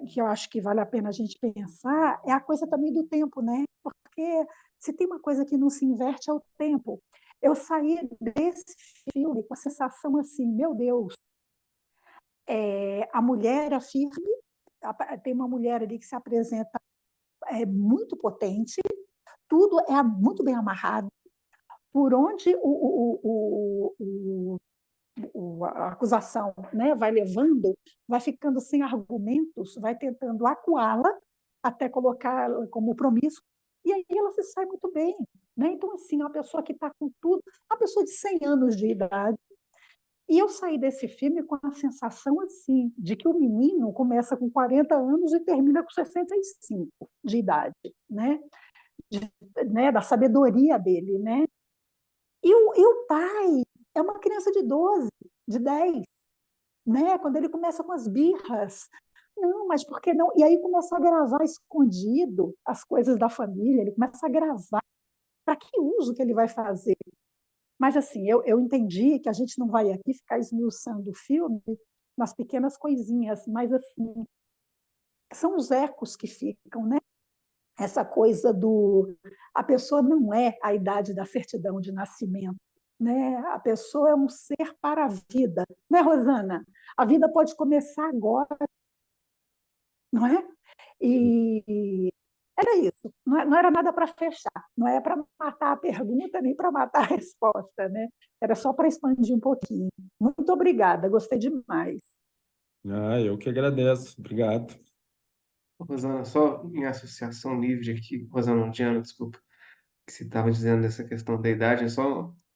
que eu acho que vale a pena a gente pensar, é a coisa também do tempo, né? Porque se tem uma coisa que não se inverte é o tempo. Eu saí desse filme com a sensação assim, meu Deus, a mulher é firme, tem uma mulher ali que se apresenta muito potente, tudo é muito bem amarrado, por onde a acusação, né, vai levando, vai ficando sem argumentos, vai tentando acuá-la até colocá-la como promíscua, e aí ela se sai muito bem. Né? Então, assim, uma pessoa que está com tudo, uma pessoa de 100 anos de idade, e eu saí desse filme com a sensação assim, de que o menino começa com 40 anos e termina com 65 de idade, né? Né, da sabedoria dele, né? E o pai é uma criança de 12, de 10, né? Quando ele começa com as birras, não, mas por que não? E aí começa a gravar escondido as coisas da família, ele começa a gravar. Para que uso que ele vai fazer? Mas assim, eu entendi que a gente não vai aqui ficar esmiuçando o filme nas pequenas coisinhas, mas assim, são os ecos que ficam, né? Essa coisa a pessoa não é a idade da certidão de nascimento, né? A pessoa é um ser para a vida, né, Rosana? A vida pode começar agora, não é? E era isso, não era nada para fechar, não é para matar a pergunta nem para matar a resposta, né? Era só para expandir um pouquinho. Muito obrigada, gostei demais. eu que agradeço. Obrigado. Rosana, só em associação livre aqui, Rosana, não, Diana, desculpa, que você estava dizendo dessa questão da idade,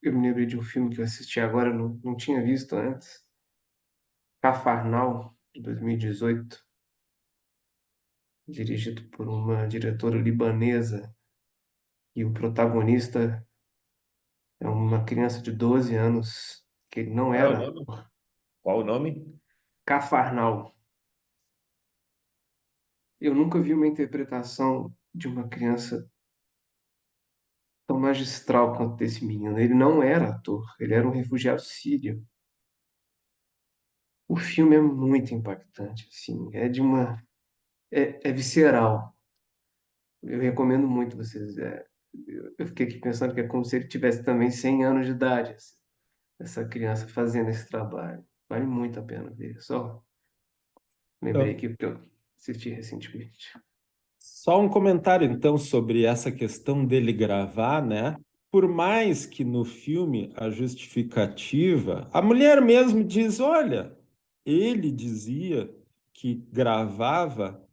eu me lembrei de um filme que eu assisti agora, eu não tinha visto antes, Cafarnal, de 2018, dirigido por uma diretora libanesa, e o protagonista é uma criança de 12 anos, que ele não Qual é o era nome? Qual o nome? Cafarnal. Eu nunca vi uma interpretação de uma criança tão magistral quanto desse menino. Ele não era ator, ele era um refugiado sírio. O filme é muito impactante, assim, é visceral. Eu recomendo muito vocês. Eu fiquei aqui pensando que é como se ele tivesse também 100 anos de idade, assim, essa criança fazendo esse trabalho. Vale muito a pena ver. Só lembrei Então, aqui porque eu assisti recentemente. só um comentário, então, sobre essa questão dele gravar, né? Por mais que no filme a justificativa, a mulher mesmo diz: olha, ele dizia que gravava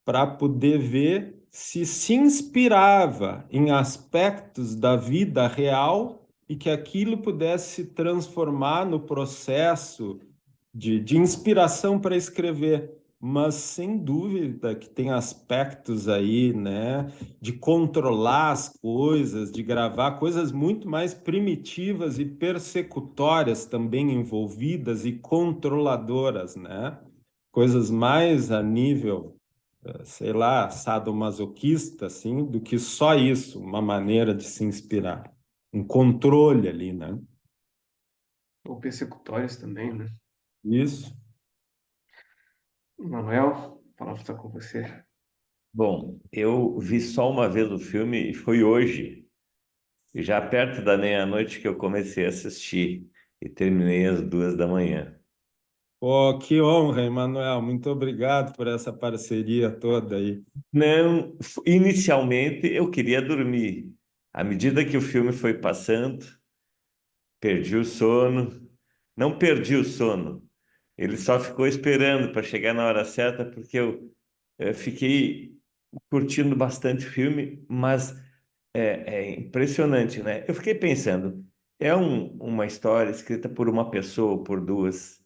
para poder ver se inspirava em aspectos da vida real e que aquilo pudesse se transformar no processo de inspiração para escrever. Mas sem dúvida que tem aspectos aí, né, de controlar as coisas, de gravar coisas muito mais primitivas e persecutórias também envolvidas e controladoras, né? Coisas mais a nível, sei lá, sadomasoquista, assim, do que só isso, uma maneira de se inspirar, um controle ali, né? Ou persecutórios também, né? Isso. Manuel, a palavra está com você. Bom, eu vi só uma vez o filme e foi hoje, já perto da meia-noite que eu comecei a assistir e terminei às 2 da manhã. Pô, que honra, Emanuel. Muito obrigado por essa parceria toda aí. Não, inicialmente eu queria dormir. À medida que o filme foi passando, perdi o sono. Não perdi o sono. Ele só ficou esperando para chegar na hora certa, porque eu fiquei curtindo bastante o filme, mas é impressionante, né? Eu fiquei pensando, uma história escrita por uma pessoa ou por duas,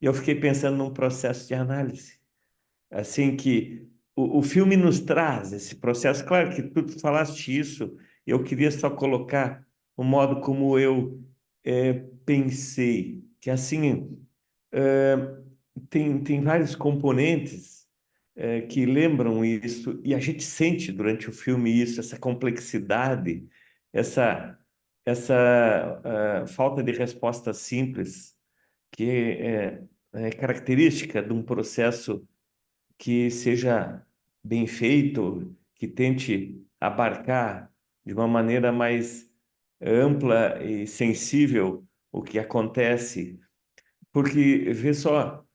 e eu fiquei pensando num processo de análise, assim que o filme nos traz esse processo. Claro que tu falaste isso, eu queria só colocar o modo como eu pensei, que assim tem vários componentes que lembram isso, e a gente sente durante o filme isso, essa complexidade, essa, essa falta de resposta simples, que é característica de um processo que seja bem feito, que tente abarcar de uma maneira mais ampla e sensível o que acontece. Porque, vê só,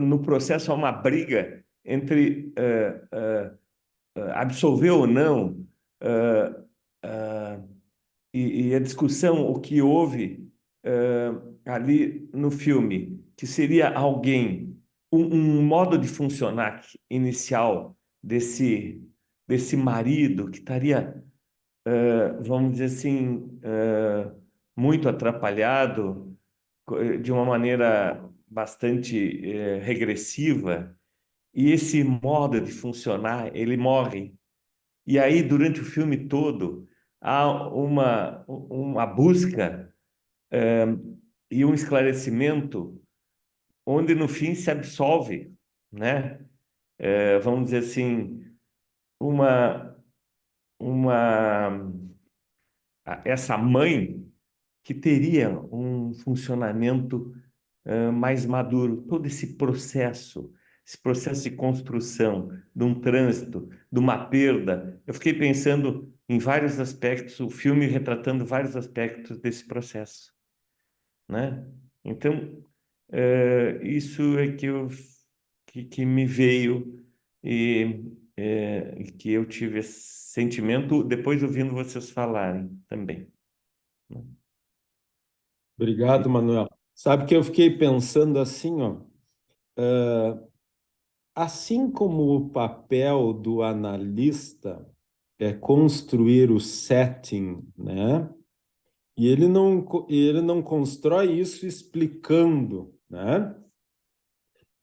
no processo há uma briga entre absolver ou não, uh, uh, e a discussão, o que houve ali no filme, que seria alguém, um modo de funcionar inicial desse marido que estaria, vamos dizer assim, muito atrapalhado, de uma maneira bastante regressiva, e esse modo de funcionar, ele morre. E aí, durante o filme todo, há uma busca e um esclarecimento onde, no fim, se absolve, né? Vamos dizer assim, uma, uma, essa mãe que teria um funcionamento mais maduro, todo esse processo de construção, de um trânsito, de uma perda. Eu fiquei pensando em vários aspectos, o filme retratando vários aspectos desse processo, né? Então, isso é que me veio e que eu tive esse sentimento depois ouvindo vocês falarem também, né? Obrigado, Manuel. Sabe que eu fiquei pensando assim, ó, assim como o papel do analista é construir o setting, né? E ele não constrói isso explicando, né?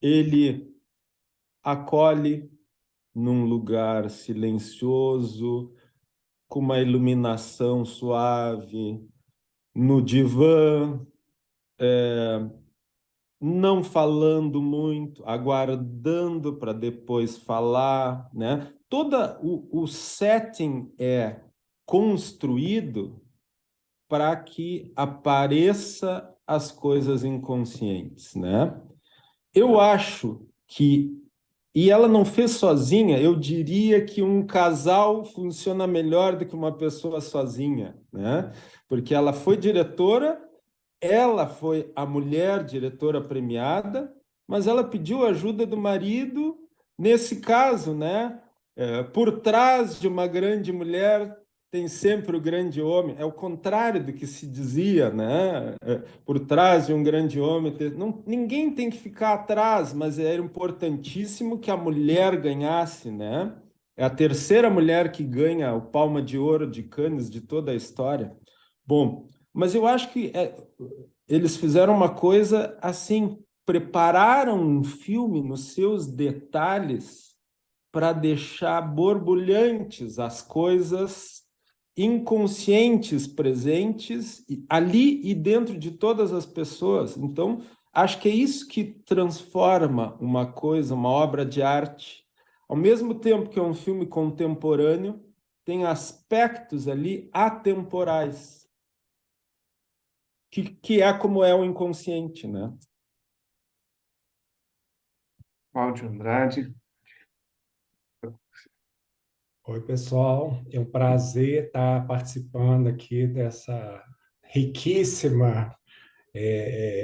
Ele acolhe num lugar silencioso, com uma iluminação suave, no divã, não falando muito, aguardando para depois falar, né? O setting é construído para que apareça as coisas inconscientes, né? Eu acho que, e ela não fez sozinha, eu diria que um casal funciona melhor do que uma pessoa sozinha, né? Porque ela foi diretora, ela foi a mulher diretora premiada, mas ela pediu ajuda do marido nesse caso, né? Por trás de uma grande mulher tem sempre o grande homem. É o contrário do que se dizia, né? Por trás de um grande homem, não, ninguém tem que ficar atrás, mas era importantíssimo que a mulher ganhasse, né? É a terceira mulher que ganha o Palma de Ouro de Cannes de toda a história. Bom, mas eu acho que eles fizeram uma coisa assim, prepararam um filme nos seus detalhes para deixar borbulhantes as coisas inconscientes presentes ali e dentro de todas as pessoas. Então, acho que é isso que transforma uma coisa, uma obra de arte. Ao mesmo tempo que é um filme contemporâneo, tem aspectos ali atemporais que é como é o inconsciente, né? Cláudio Andrade. Oi, pessoal. É um prazer estar participando aqui dessa riquíssima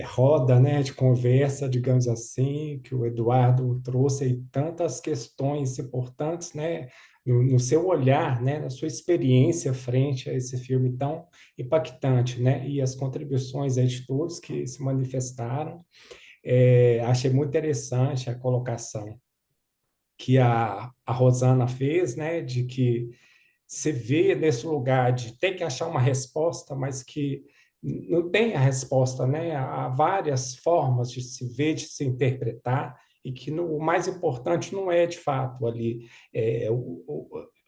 roda, né, de conversa, digamos assim, que o Eduardo trouxe aí tantas questões importantes, né, no seu olhar, né, na sua experiência frente a esse filme tão impactante, né, e as contribuições aí de todos que se manifestaram. Achei muito interessante a colocação que a Rosana fez, né, de que se vê nesse lugar de ter que achar uma resposta, mas que não tem a resposta, né? Há várias formas de se ver, de se interpretar, e que o mais importante não é, de fato, ali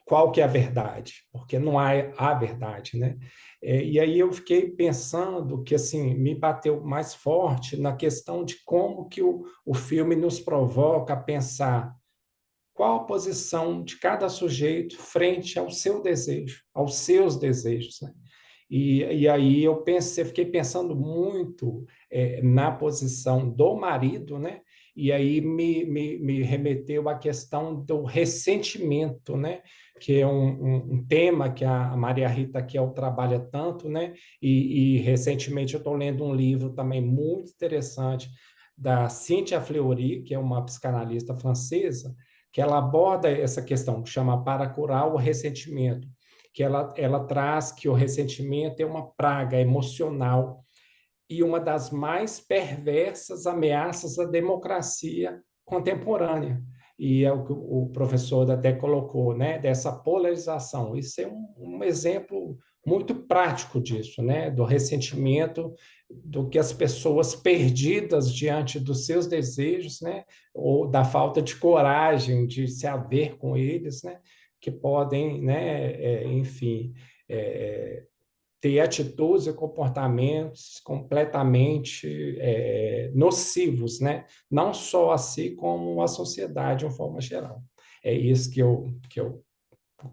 qual que é a verdade, porque não há a verdade, né? E aí eu fiquei pensando que, assim, me bateu mais forte na questão de como que o filme nos provoca a pensar qual a posição de cada sujeito frente ao seu desejo, aos seus desejos, né? E aí eu pensei, fiquei pensando muito na posição do marido, né? E aí me remeteu à questão do ressentimento, né? Que é um tema que a Maria Rita aqui trabalha tanto, né? E recentemente eu estou lendo um livro também muito interessante da Cynthia Fleury, que é uma psicanalista francesa, que ela aborda essa questão, que chama Para Curar o Ressentimento, que ela traz que o ressentimento é uma praga emocional e uma das mais perversas ameaças à democracia contemporânea. E é o que o professor até colocou, né, dessa polarização. Isso é um exemplo muito prático disso, né, do ressentimento, do que as pessoas perdidas diante dos seus desejos, né, ou da falta de coragem de se haver com eles, né, que podem, né, enfim, ter atitudes e comportamentos completamente nocivos, né? Não só a si, como a sociedade de uma forma geral. É isso que eu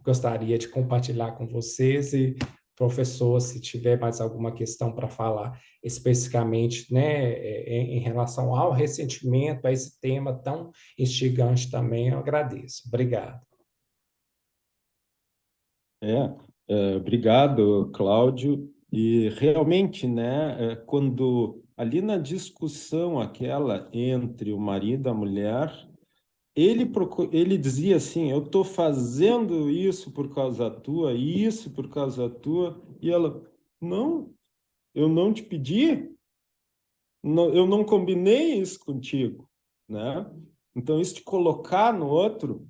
gostaria de compartilhar com vocês e, professor, se tiver mais alguma questão para falar especificamente, né, em relação ao ressentimento, a esse tema tão instigante também, eu agradeço. Obrigado. Obrigado, Cláudio. E realmente, né, quando ali na discussão aquela entre o marido e a mulher, ele dizia assim: eu estou fazendo isso por causa tua, isso por causa tua, e ela: não, eu não te pedi, eu não combinei isso contigo, né? Então, isso de colocar no outro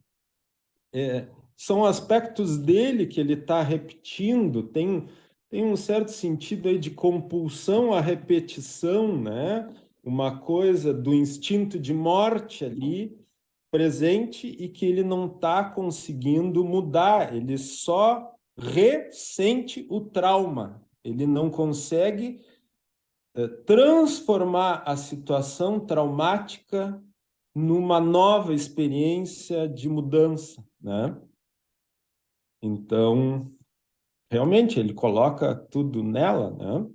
são aspectos dele que ele está repetindo, tem um certo sentido aí de compulsão à repetição, né? Uma coisa do instinto de morte ali presente e que ele não está conseguindo mudar, ele só ressente o trauma, ele não consegue transformar a situação traumática numa nova experiência de mudança, né? Então, realmente, ele coloca tudo nela, né?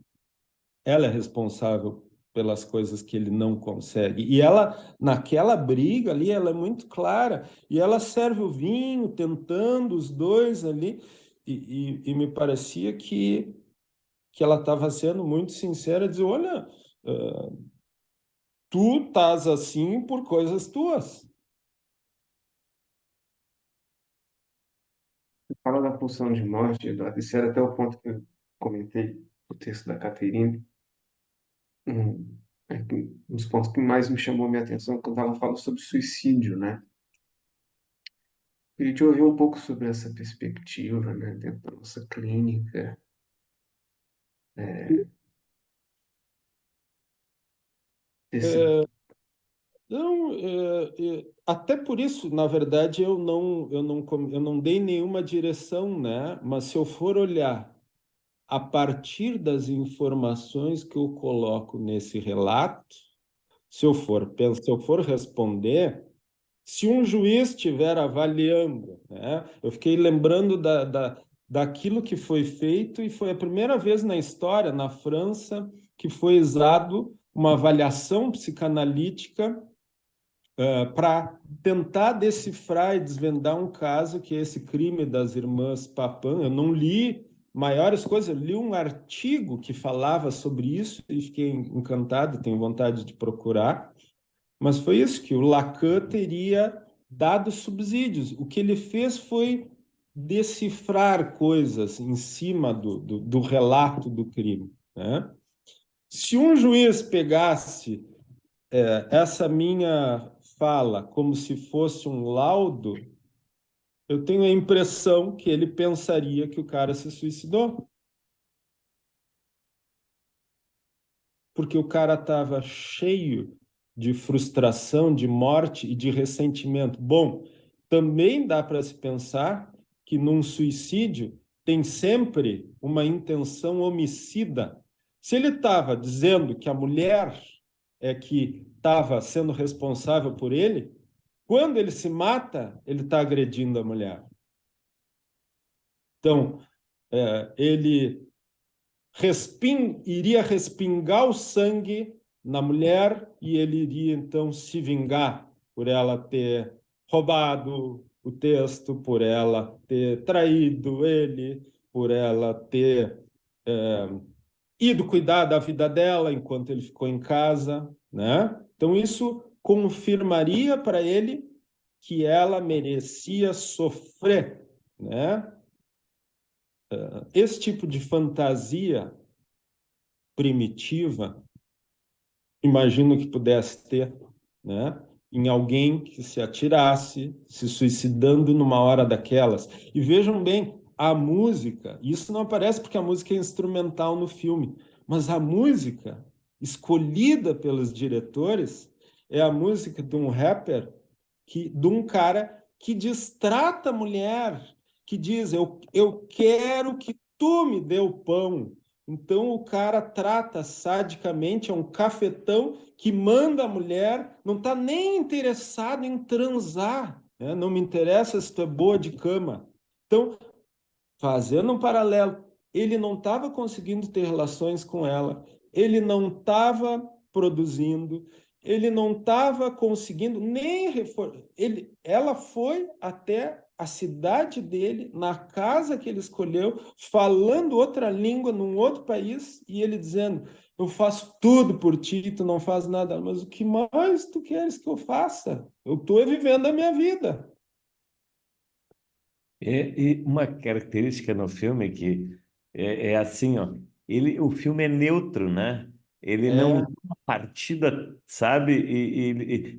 Ela é responsável pelas coisas que ele não consegue. E ela, naquela briga ali, ela é muito clara. E ela serve o vinho, tentando os dois ali. E me parecia que ela estava sendo muito sincera, dizer, olha, tu estás assim por coisas tuas. Fala da pulsão de morte, Eduardo. Esse era até o ponto que eu comentei no texto da Caterine. Um dos pontos que mais me chamou a minha atenção é quando ela fala sobre suicídio, né? Queria te ouvir um pouco sobre essa perspectiva, né, dentro da nossa clínica. Esse... Não, até por isso, na verdade, eu não dei nenhuma direção, né? Mas se eu for olhar a partir das informações que eu coloco nesse relato, se eu for responder, se um juiz estiver avaliando, né? Eu fiquei lembrando daquilo que foi feito e foi a primeira vez na história, na França, que foi usado uma avaliação psicanalítica para tentar decifrar e desvendar um caso que é esse crime das irmãs Papin. Eu não li maiores coisas. Eu li um artigo que falava sobre isso e fiquei encantado, tenho vontade de procurar. Mas foi isso, que o Lacan teria dado subsídios. O que ele fez foi decifrar coisas em cima do relato do crime, né? Se um juiz pegasse essa minha fala como se fosse um laudo, eu tenho a impressão que ele pensaria que o cara se suicidou. Porque o cara estava cheio de frustração, de morte e de ressentimento. Bom, também dá para se pensar que num suicídio tem sempre uma intenção homicida. Se ele estava dizendo que a mulher é que estava sendo responsável por ele, quando ele se mata, ele está agredindo a mulher. Então, ele iria respingar o sangue na mulher e ele iria então se vingar por ela ter roubado o texto, por ela ter traído ele, por ela ter ido cuidar da vida dela enquanto ele ficou em casa, né? Então isso confirmaria para ele que ela merecia sofrer, né? Esse tipo de fantasia primitiva, imagino que pudesse ter, né? Em alguém que se atirasse, se suicidando numa hora daquelas. E vejam bem, a música, isso não aparece porque a música é instrumental no filme, mas a música escolhida pelos diretores é a música de um rapper, de um cara que distrata a mulher, que diz, eu quero que tu me dê o pão. Então o cara trata sadicamente, é um cafetão que manda a mulher, não está nem interessado em transar, né? Não me interessa se tu é boa de cama. Então, fazendo um paralelo, ele não estava conseguindo ter relações com ela, ele não estava produzindo, ele não estava conseguindo nem ela foi até a cidade dele, na casa que ele escolheu, falando outra língua num outro país, e ele dizendo: eu faço tudo por ti, tu não faz nada. Mas o que mais tu queres que eu faça? Eu estou vivendo a minha vida. E uma característica no filme que é assim, ó, o filme é neutro, né? Ele não É, toma partida, sabe?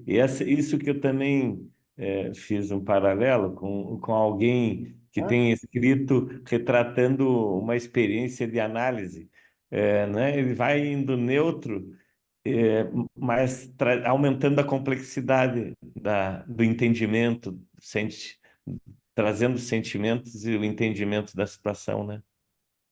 Isso que eu também fiz um paralelo com alguém que né? tem escrito retratando uma experiência de análise, né? Ele vai indo neutro, mas aumentando a complexidade do entendimento, trazendo os sentimentos e o entendimento da situação, né?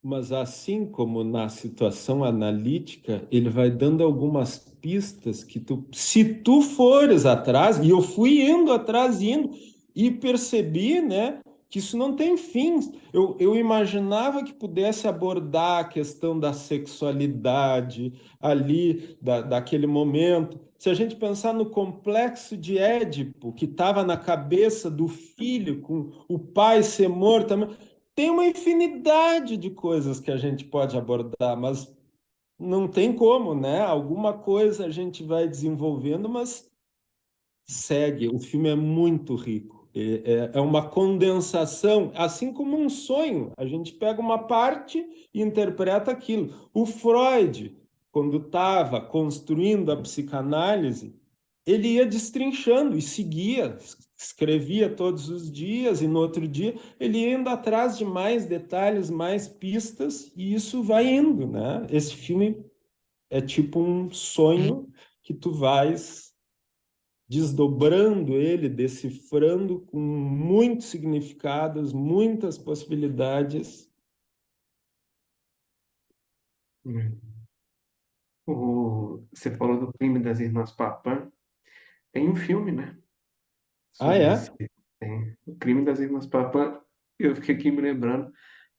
Mas assim como na situação analítica, ele vai dando algumas pistas que se tu fores atrás, e eu fui indo atrás, indo, e percebi, né, que isso não tem fim. Eu imaginava que pudesse abordar a questão da sexualidade ali, daquele momento. Se a gente pensar no complexo de Édipo, que estava na cabeça do filho, com o pai ser morto também, tem uma infinidade de coisas que a gente pode abordar, mas não tem como, né? Alguma coisa a gente vai desenvolvendo, mas segue. O filme é muito rico. É uma condensação, assim como um sonho. A gente pega uma parte e interpreta aquilo. O Freud, quando estava construindo a psicanálise, ele ia destrinchando e seguia, escrevia todos os dias, e no outro dia ele ia indo atrás de mais detalhes, mais pistas, e isso vai indo, né? Esse filme é tipo um sonho que tu vais desdobrando ele, decifrando com muitos significados, muitas possibilidades. Você falou do crime das irmãs Papin. Tem um filme, né? Ah, Sobre é? esse. Tem o crime das irmãs Papin. Eu fiquei aqui me lembrando,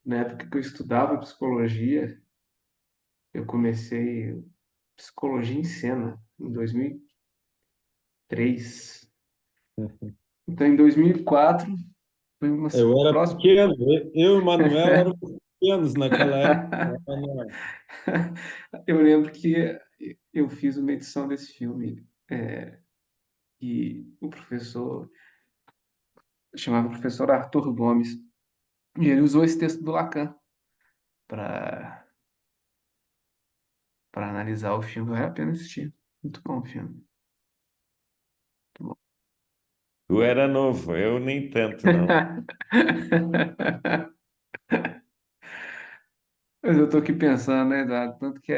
na época que eu estudava psicologia, eu comecei psicologia em cena, em 2003. Então, em 2004, foi uma Eu era próxima. pequeno, eu e o Manuel éramos pequenos naquela época, Manuel. Eu lembro que eu fiz uma edição desse filme e o professor chamava professor Arthur Gomes e ele usou esse texto do Lacan para analisar o filme. Vale a pena assistir. Muito bom o filme. Muito bom. Tu era novo, eu nem tanto, não. Mas eu tô aqui pensando, né, Eduardo, tanto que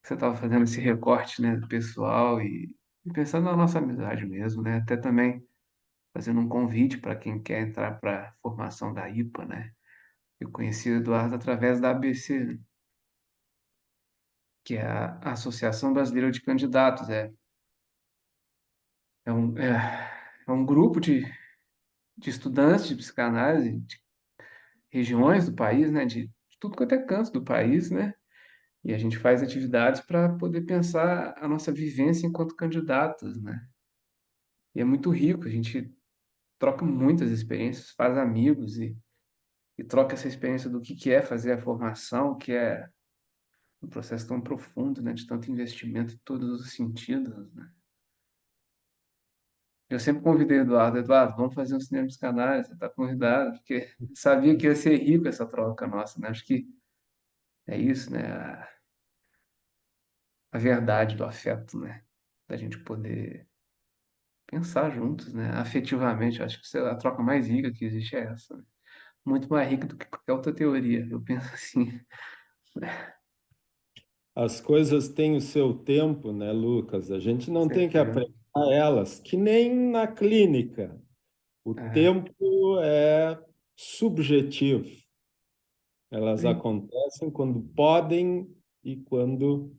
você estava fazendo esse recorte, né, do pessoal e pensando na nossa amizade mesmo, né, até também fazendo um convite para quem quer entrar para a formação da IPA, né. Eu conheci o Eduardo através da ABC, né, que é a Associação Brasileira de Candidatos. É um grupo de estudantes de psicanálise de regiões do país, né, de tudo quanto é canto do país, né, e a gente faz atividades para poder pensar a nossa vivência enquanto candidatos, né. E é muito rico, a gente troca muitas experiências, faz amigos e troca essa experiência do que é fazer a formação, que é um processo tão profundo, né, de tanto investimento em todos os sentidos, né. Eu sempre convidei o Eduardo, Eduardo, vamos fazer um cinema dos canais, você está convidado, porque eu sabia que ia ser rico essa troca nossa, né? Acho que é isso, né? A verdade do afeto, né? Da gente poder pensar juntos, né? Afetivamente, eu acho que a troca mais rica que existe é essa, né? Muito mais rica do que qualquer outra teoria, eu penso assim. As coisas têm o seu tempo, né, Lucas? A gente Com não tem que certeza. apressar elas, que nem na clínica. O É, tempo é subjetivo. Elas sim, acontecem quando podem e quando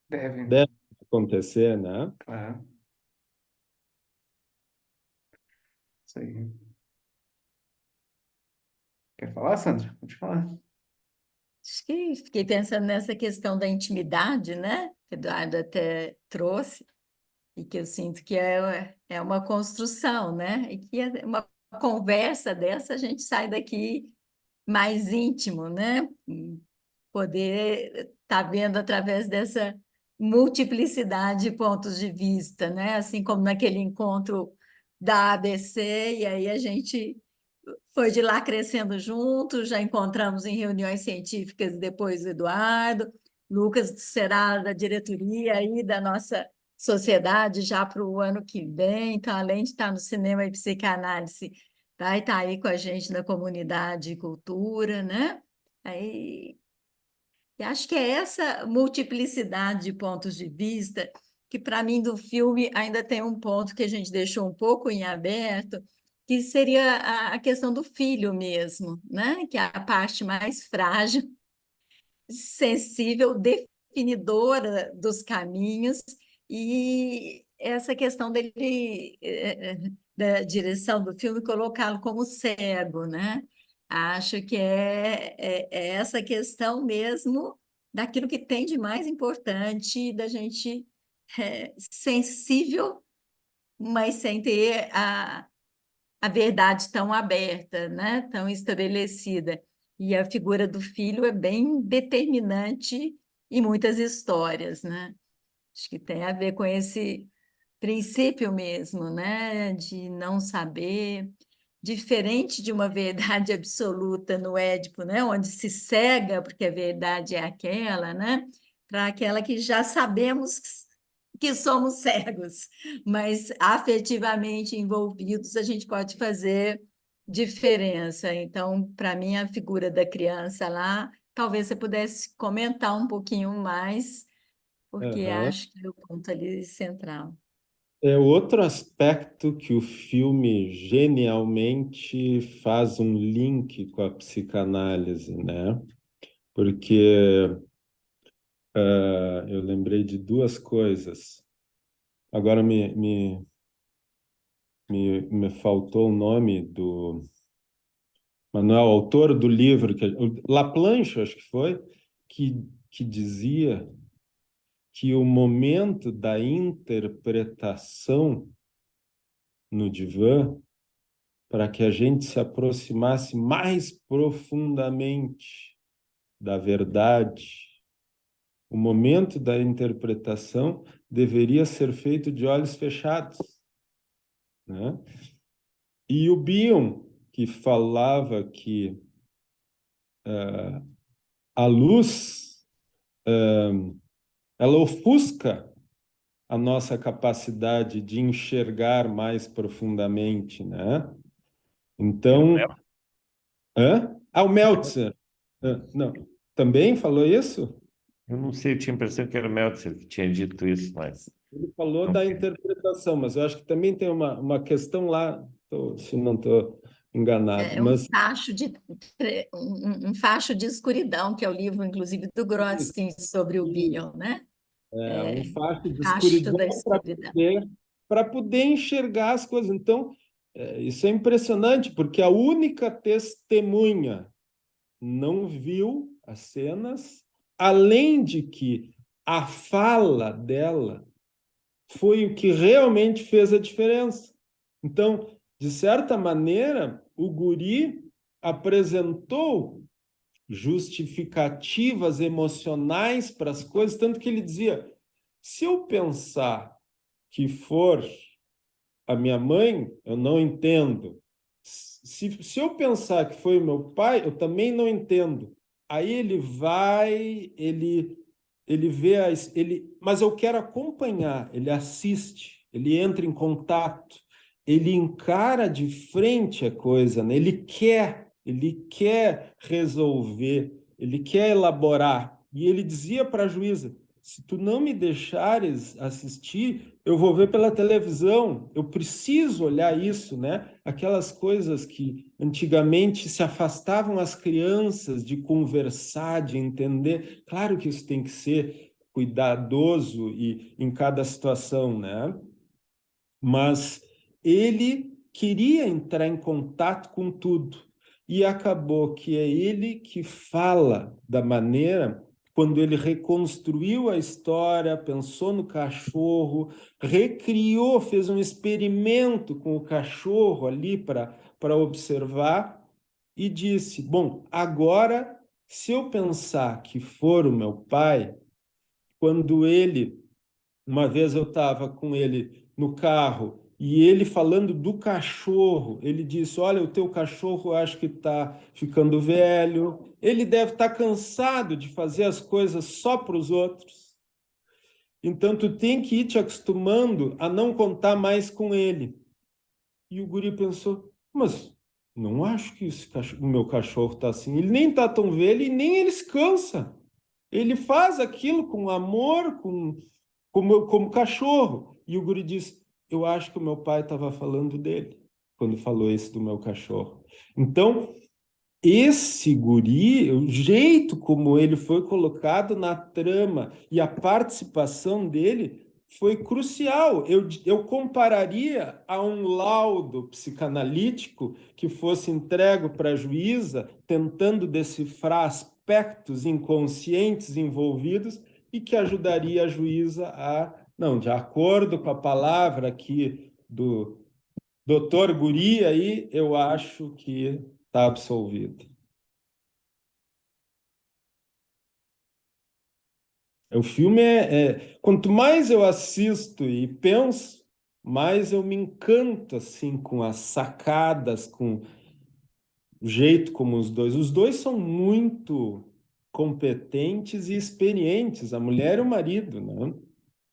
devem, devem acontecer, né? claro. Isso aí. Quer falar, Sandra? Pode falar. Acho que fiquei pensando nessa questão da intimidade, né? Que o Eduardo até trouxe, e que eu sinto que é uma construção, né? E que é uma conversa dessa a gente sai daqui mais íntimo, né? Poder estar vendo através dessa multiplicidade de pontos de vista, né? Assim como naquele encontro da ABC, e aí a gente foi de lá crescendo juntos, já encontramos em reuniões científicas depois o Eduardo, Lucas será da diretoria aí da nossa sociedade já para o ano que vem, então além de estar no cinema e psicanálise, vai estar aí com a gente na comunidade e cultura, né? Aí e acho que é essa multiplicidade de pontos de vista que, para mim, do filme ainda tem um ponto que a gente deixou um pouco em aberto, que seria a questão do filho mesmo, né? Que é a parte mais frágil, sensível, definidora dos caminhos, e essa questão dele, da direção do filme, colocá-lo como cego, né? Acho que é essa questão mesmo daquilo que tem de mais importante, da gente sensível, mas sem ter a verdade tão aberta, né? Tão estabelecida. E a figura do filho é bem determinante em muitas histórias, né? Acho que tem a ver com esse princípio mesmo, né? De não saber, diferente de uma verdade absoluta no Édipo, né? Onde se cega porque a verdade é aquela, né? Para aquela que já sabemos que somos cegos, mas afetivamente envolvidos a gente pode fazer diferença. Então, para mim, a figura da criança lá, talvez você pudesse comentar um pouquinho mais, porque Aham. acho que é o ponto ali central. É outro aspecto que o filme genialmente faz um link com a psicanálise, né? Porque eu lembrei de duas coisas. Agora me faltou o nome do Manuel, autor do livro, o Laplanche, acho que foi, que dizia que o momento da interpretação no divã para que a gente se aproximasse mais profundamente da verdade. O momento da interpretação deveria ser feito de olhos fechados, né? E o Bion, que falava que a luz, ela ofusca a nossa capacidade de enxergar mais profundamente, né? Era o Então, Mel? o Meltzer, não, também falou isso? Eu não sei, eu tinha a impressão que era o Meltzer que tinha dito isso, mas Ele falou não da sei. interpretação, mas eu acho que também tem uma questão lá, se não estou enganado, É um mas facho um facho de escuridão, que é o livro, inclusive, do Grotzky sobre o Bion, né? um facho de Facho escuridão da escuridão. para poder enxergar as coisas. Então, isso é impressionante, porque a única testemunha não viu as cenas, além de que a fala dela foi o que realmente fez a diferença. Então, de certa maneira, o guri apresentou justificativas emocionais para as coisas, tanto que ele dizia: se eu pensar que for a minha mãe, eu não entendo. Se eu pensar que foi o meu pai, eu também não entendo. Aí ele vai, ele vê mas eu quero acompanhar, ele assiste, ele entra em contato, ele encara de frente a coisa, né? Ele quer resolver, ele quer elaborar. E ele dizia para a juíza: se tu não me deixares assistir, eu vou ver pela televisão. Eu preciso olhar isso, né? Aquelas coisas que antigamente se afastavam as crianças de conversar, de entender. Claro que isso tem que ser cuidadoso e em cada situação, né? Mas ele queria entrar em contato com tudo. E acabou que é ele que fala da maneira, quando ele reconstruiu a história, pensou no cachorro, recriou, fez um experimento com o cachorro ali para observar e disse: bom, agora, se eu pensar que for o meu pai, quando ele uma vez eu estava com ele no carro e ele falando do cachorro, ele disse: olha, o teu cachorro acho que está ficando velho, ele deve estar cansado de fazer as coisas só para os outros. Então tu tem que ir te acostumando a não contar mais com ele. E o guri pensou: mas não acho que o meu cachorro está assim. Ele nem está tão velho e nem ele se cansa. Ele faz aquilo com amor, como cachorro. E o guri disse: eu acho que o meu pai estava falando dele quando falou isso do meu cachorro. Então, esse guri, o jeito como ele foi colocado na trama e a participação dele foi crucial. Eu compararia a um laudo psicanalítico que fosse entregue para a juíza, tentando decifrar aspectos inconscientes envolvidos e que ajudaria a juíza a, não, de acordo com a palavra aqui do doutor Guri, aí eu acho que está absolvido. O filme quanto mais eu assisto e penso, mais eu me encanto assim com as sacadas, com o jeito como os dois são muito competentes e experientes, a mulher e o marido, né?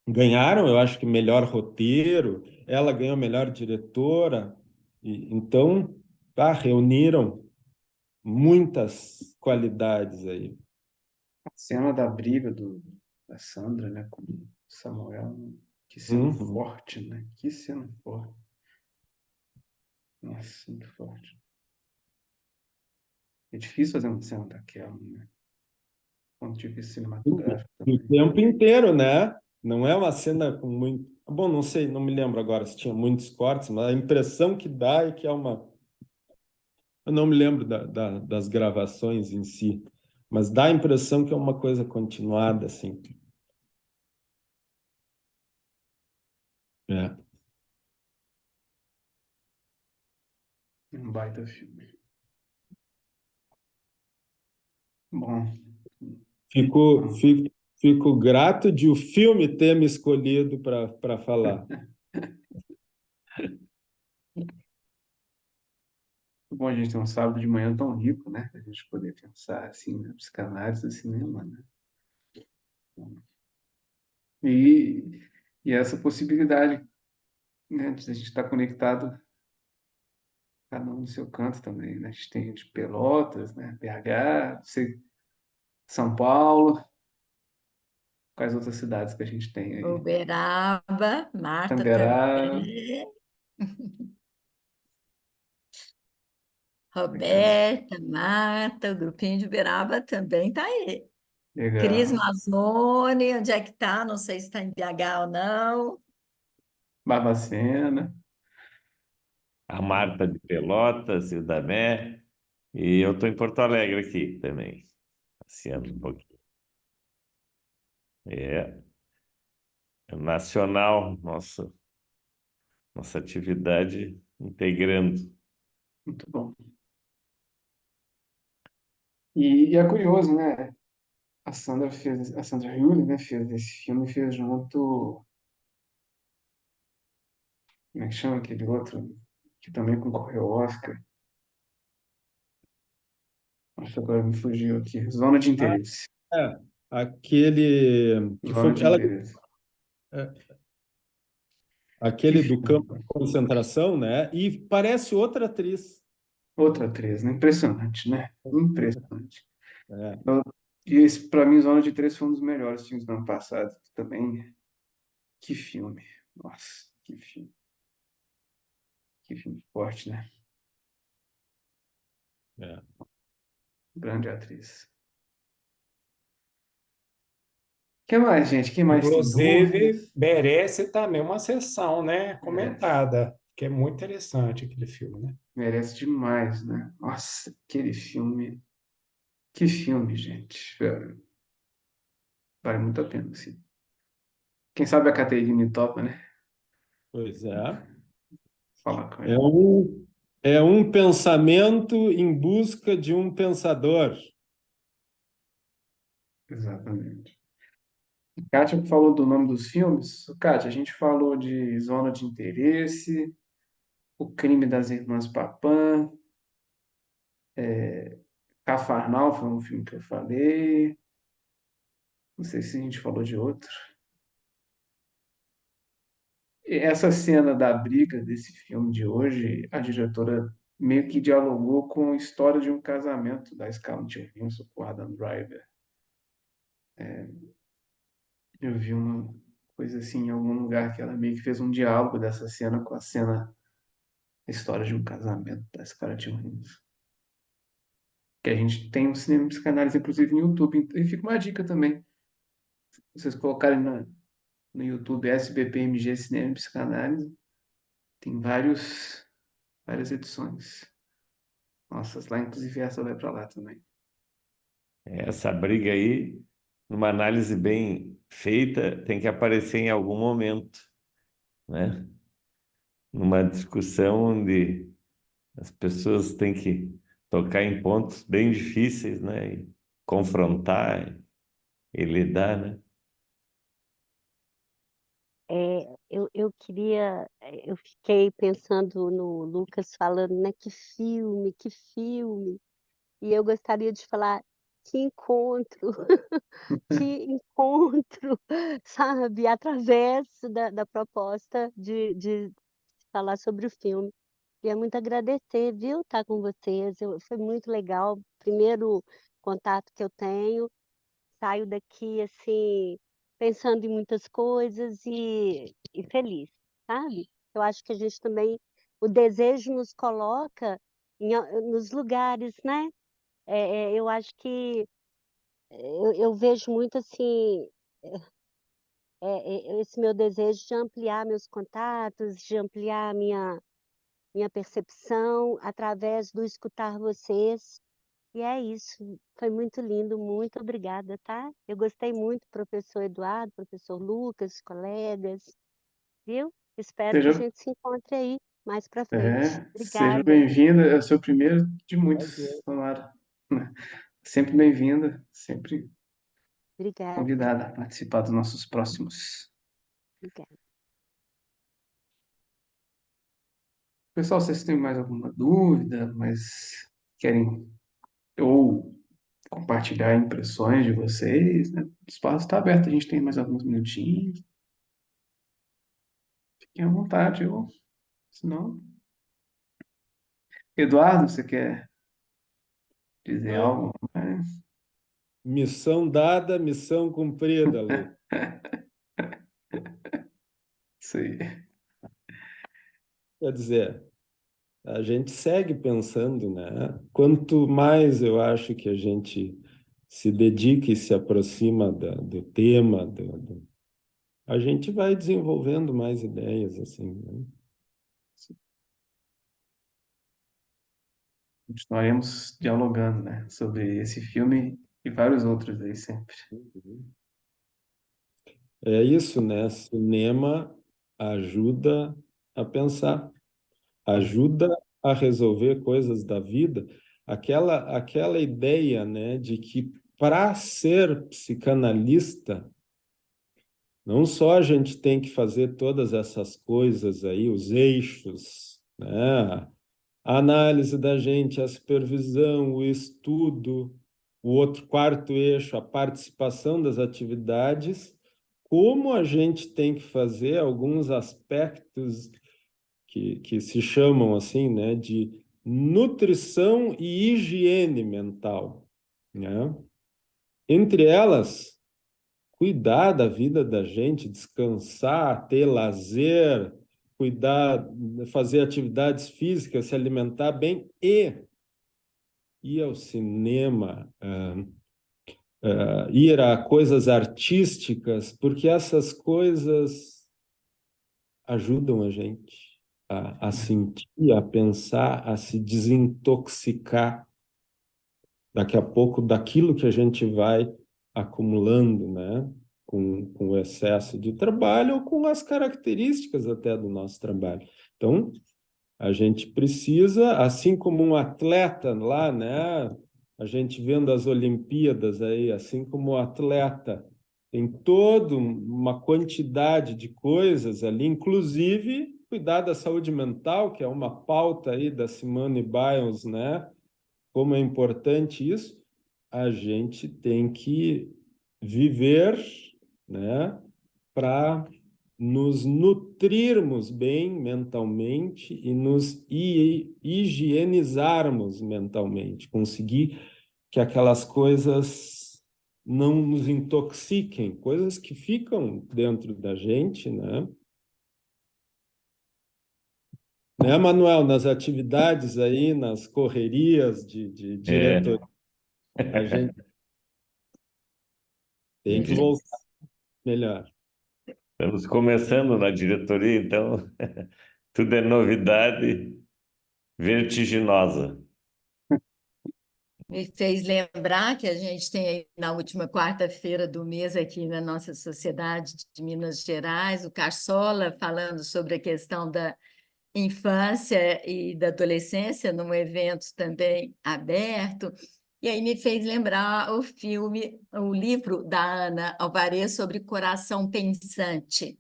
Ganharam, eu acho que melhor roteiro, ela ganhou melhor diretora, então reuniram muitas qualidades aí. A cena da briga da Sandra, né, com o Samuel, que cena Uhum. forte, né? Que cena forte. Nossa, muito forte. É difícil fazer uma cena daquela, né? Ponto de vista cinematográfico O também. tempo inteiro, né? Não é uma cena com muito. Bom, não sei, não me lembro agora se tinha muitos cortes, mas a impressão que dá é que é uma. Eu não me lembro das gravações em si, mas dá a impressão que é uma coisa continuada, assim. É. Um baita filme. Bom, Fico, então, fico, fico grato de o filme ter me escolhido para falar. bom a gente ter um sábado de manhã tão rico, né? A gente poder pensar assim na psicanálise do cinema, né? E, e essa possibilidade, né, de a gente estar conectado, cada um no seu canto também, né? A gente tem de Pelotas, né? BH, sei, São Paulo, quais outras cidades que a gente tem aí? Uberaba, Marta Canberra, também. legal, Roberta, Marta, o grupinho de Uberaba também está aí. Cris legal. Mazzoni, onde é que está? Não sei se está em BH ou não. Barbacena, A Marta de Pelotas e o Damé. E eu estou em Porto Alegre aqui também, passeando um pouquinho. É, é nacional, nossa atividade integrando. muito bom. E é curioso, né? A Sandra Hüller, né, fez esse filme, fez junto, como é que chama aquele outro, que também concorreu ao Oscar? Nossa, agora me fugiu aqui. Zona de Ah, Interesse. é, aquele que Zona foi de ela, Interesse. é, Que aquele do campo de filme. concentração, né? E parece outra atriz. Outra atriz, né? Impressionante, né? Impressionante. É, Eu- E esse, para mim, Zona de Interesse foi um dos melhores filmes do ano passado. Também, que filme. Nossa, que filme. Que filme forte, né? é. Grande atriz. Que mais, gente? Quem mais tem Inclusive, dúvidas? merece também uma sessão, né, Merece. comentada, que é muito interessante aquele filme, né? Merece demais, né? Nossa, aquele filme. Que filme, gente. Vale muito a pena, sim. Quem sabe a Caterine topa, né? Pois é. Falar com É ela. um, é um pensamento em busca de um pensador. Exatamente. Kátia falou do nome dos filmes. Kátia, a gente falou de Zona de Interesse, O Crime das Irmãs Papin, Cafarnal foi um filme que eu falei. Não sei se a gente falou de outro. E essa cena da briga desse filme de hoje, a diretora meio que dialogou com a história de um casamento da Scarlett Johansson com o Adam Driver. Eu vi uma coisa assim em algum lugar que ela meio que fez um diálogo dessa cena com a cena, a história de um casamento da Scarlett Johansson. Que a gente tem um cinema psicanálise, inclusive, no YouTube. E fica uma dica também. Se vocês colocarem no YouTube SBPMG Cinema e Psicanálise, tem várias edições. Nossa, lá inclusive essa vai para lá também. Essa briga aí, numa análise bem feita, tem que aparecer em algum momento, né? Numa discussão onde as pessoas têm que tocar em pontos bem difíceis, né? E confrontar e lidar, né? Eu fiquei pensando no Lucas falando, né, que filme, e eu gostaria de falar, que encontro, que encontro, sabe, através da proposta de falar sobre o filme. Queria muito agradecer, viu, estar com vocês, foi muito legal, primeiro contato que eu tenho, saio daqui assim, pensando em muitas coisas e feliz, sabe? Eu acho que a gente também, o desejo nos coloca nos lugares, né? Eu acho que eu vejo muito assim, esse meu desejo de ampliar meus contatos, de ampliar minha percepção através do escutar vocês. E é isso, foi muito lindo, muito obrigada, tá? Eu gostei muito, professor Eduardo, professor Lucas, colegas, viu? Espero que a Seja, gente se encontre aí. mais para frente. Seja Obrigada. bem-vinda, é o seu primeiro de Prazer. muitos, Tamara. Sempre bem-vinda, sempre Obrigada. convidada a participar dos nossos próximos. Obrigada. Pessoal, vocês têm mais alguma dúvida, mas querem ou compartilhar impressões de vocês, né? O espaço está aberto, a gente tem mais alguns minutinhos. Fiquem à vontade, ou senão. Eduardo, você quer dizer Não, algo mais? missão dada, missão cumprida, Lu. Isso aí. Quer dizer, a gente segue pensando, né? Quanto mais eu acho que a gente se dedica e se aproxima do tema, a gente vai desenvolvendo mais ideias, assim, né? Continuaremos dialogando, né, sobre esse filme e vários outros aí sempre. É isso, né? Cinema ajuda a pensar, ajuda a resolver coisas da vida. Aquela ideia, né, de que para ser psicanalista, não só a gente tem que fazer todas essas coisas aí, os eixos, né? A análise da gente, a supervisão, o estudo, o outro quarto eixo, a participação das atividades, como a gente tem que fazer alguns aspectos que se chamam assim, né, de nutrição e higiene mental, né? Entre elas, cuidar da vida da gente, descansar, ter lazer, cuidar, fazer atividades físicas, se alimentar bem e ir ao cinema, ir a coisas artísticas, porque essas coisas ajudam a gente a sentir, a pensar, a se desintoxicar daqui a pouco daquilo que a gente vai acumulando, né? Com o excesso de trabalho ou com as características até do nosso trabalho. Então, a gente precisa, assim como um atleta lá, né? A gente vendo as Olimpíadas aí, assim como o atleta tem toda uma quantidade de coisas ali, inclusive cuidar da saúde mental, que é uma pauta aí da Simone Biles, né? Como é importante isso, a gente tem que viver, né, para nos nutrirmos bem mentalmente e nos higienizarmos mentalmente, conseguir que aquelas coisas não nos intoxiquem, coisas que ficam dentro da gente, né? Né, Manuel, nas atividades aí, nas correrias de É. diretoria, a gente tem que Gente, voltar melhor. Estamos começando na diretoria, então tudo é novidade vertiginosa. me fez lembrar que a gente tem aí na última quarta-feira do mês aqui na nossa sociedade de Minas Gerais, o Carsola falando sobre a questão da infância e da adolescência, num evento também aberto. E aí me fez lembrar o filme, o livro da Ana Alvarez sobre Coração Pensante.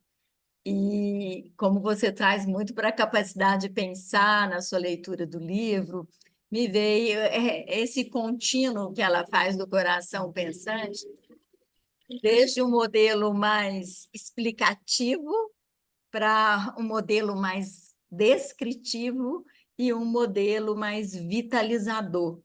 E como você traz muito para a capacidade de pensar na sua leitura do livro, me veio esse contínuo que ela faz do coração pensante, desde um modelo mais explicativo para um modelo mais descritivo e um modelo mais vitalizador.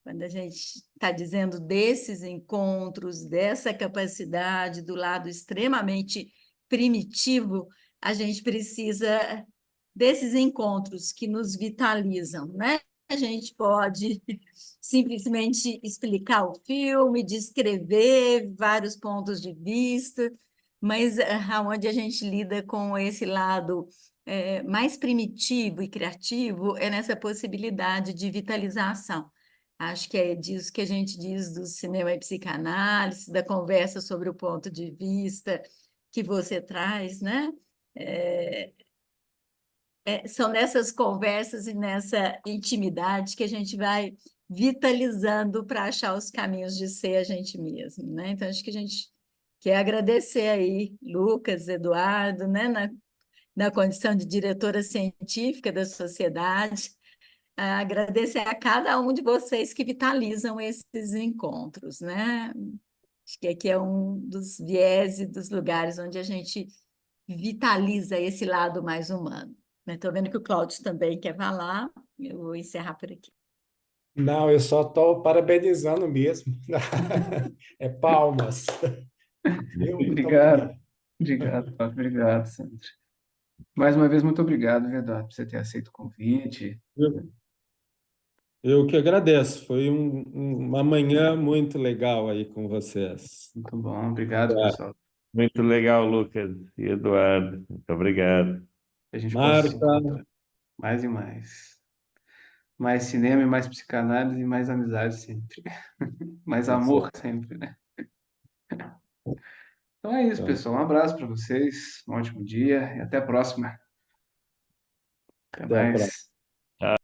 Quando a gente está dizendo desses encontros, dessa capacidade do lado extremamente primitivo, a gente precisa desses encontros que nos vitalizam, né? A gente pode simplesmente explicar o filme, descrever vários pontos de vista, mas aonde a gente lida com esse lado mais primitivo e criativo é nessa possibilidade de vitalização. Acho que é disso que a gente diz do cinema e psicanálise, da conversa sobre o ponto de vista que você traz, né? são nessas conversas e nessa intimidade que a gente vai vitalizando para achar os caminhos de ser a gente mesmo, né? Então, acho que a gente quer agradecer aí, Lucas, Eduardo, né? Na condição de diretora científica da sociedade, agradecer a cada um de vocês que vitalizam esses encontros, né? Acho que aqui é um dos vieses dos lugares onde a gente vitaliza esse lado mais humano. Estou vendo que o Cláudio também quer falar, eu vou encerrar por aqui. Não, eu só estou parabenizando mesmo. É palmas. Muito Obrigado, obrigado. obrigado, Paulo, obrigado, Sandra. Mais uma vez, muito obrigado, Eduardo, por você ter aceito o convite. Eu que agradeço. Foi uma manhã muito legal aí com vocês. Muito bom, obrigado, pessoal. Muito legal, Lucas e Eduardo. Muito obrigado. Que a gente possa se Marta, encontrar mais e mais. Mais cinema e mais psicanálise e mais amizade sempre. Mais amor sempre, né? Então é isso, pessoal. Um abraço para vocês, um ótimo dia e até a próxima. Até até a próxima. mais.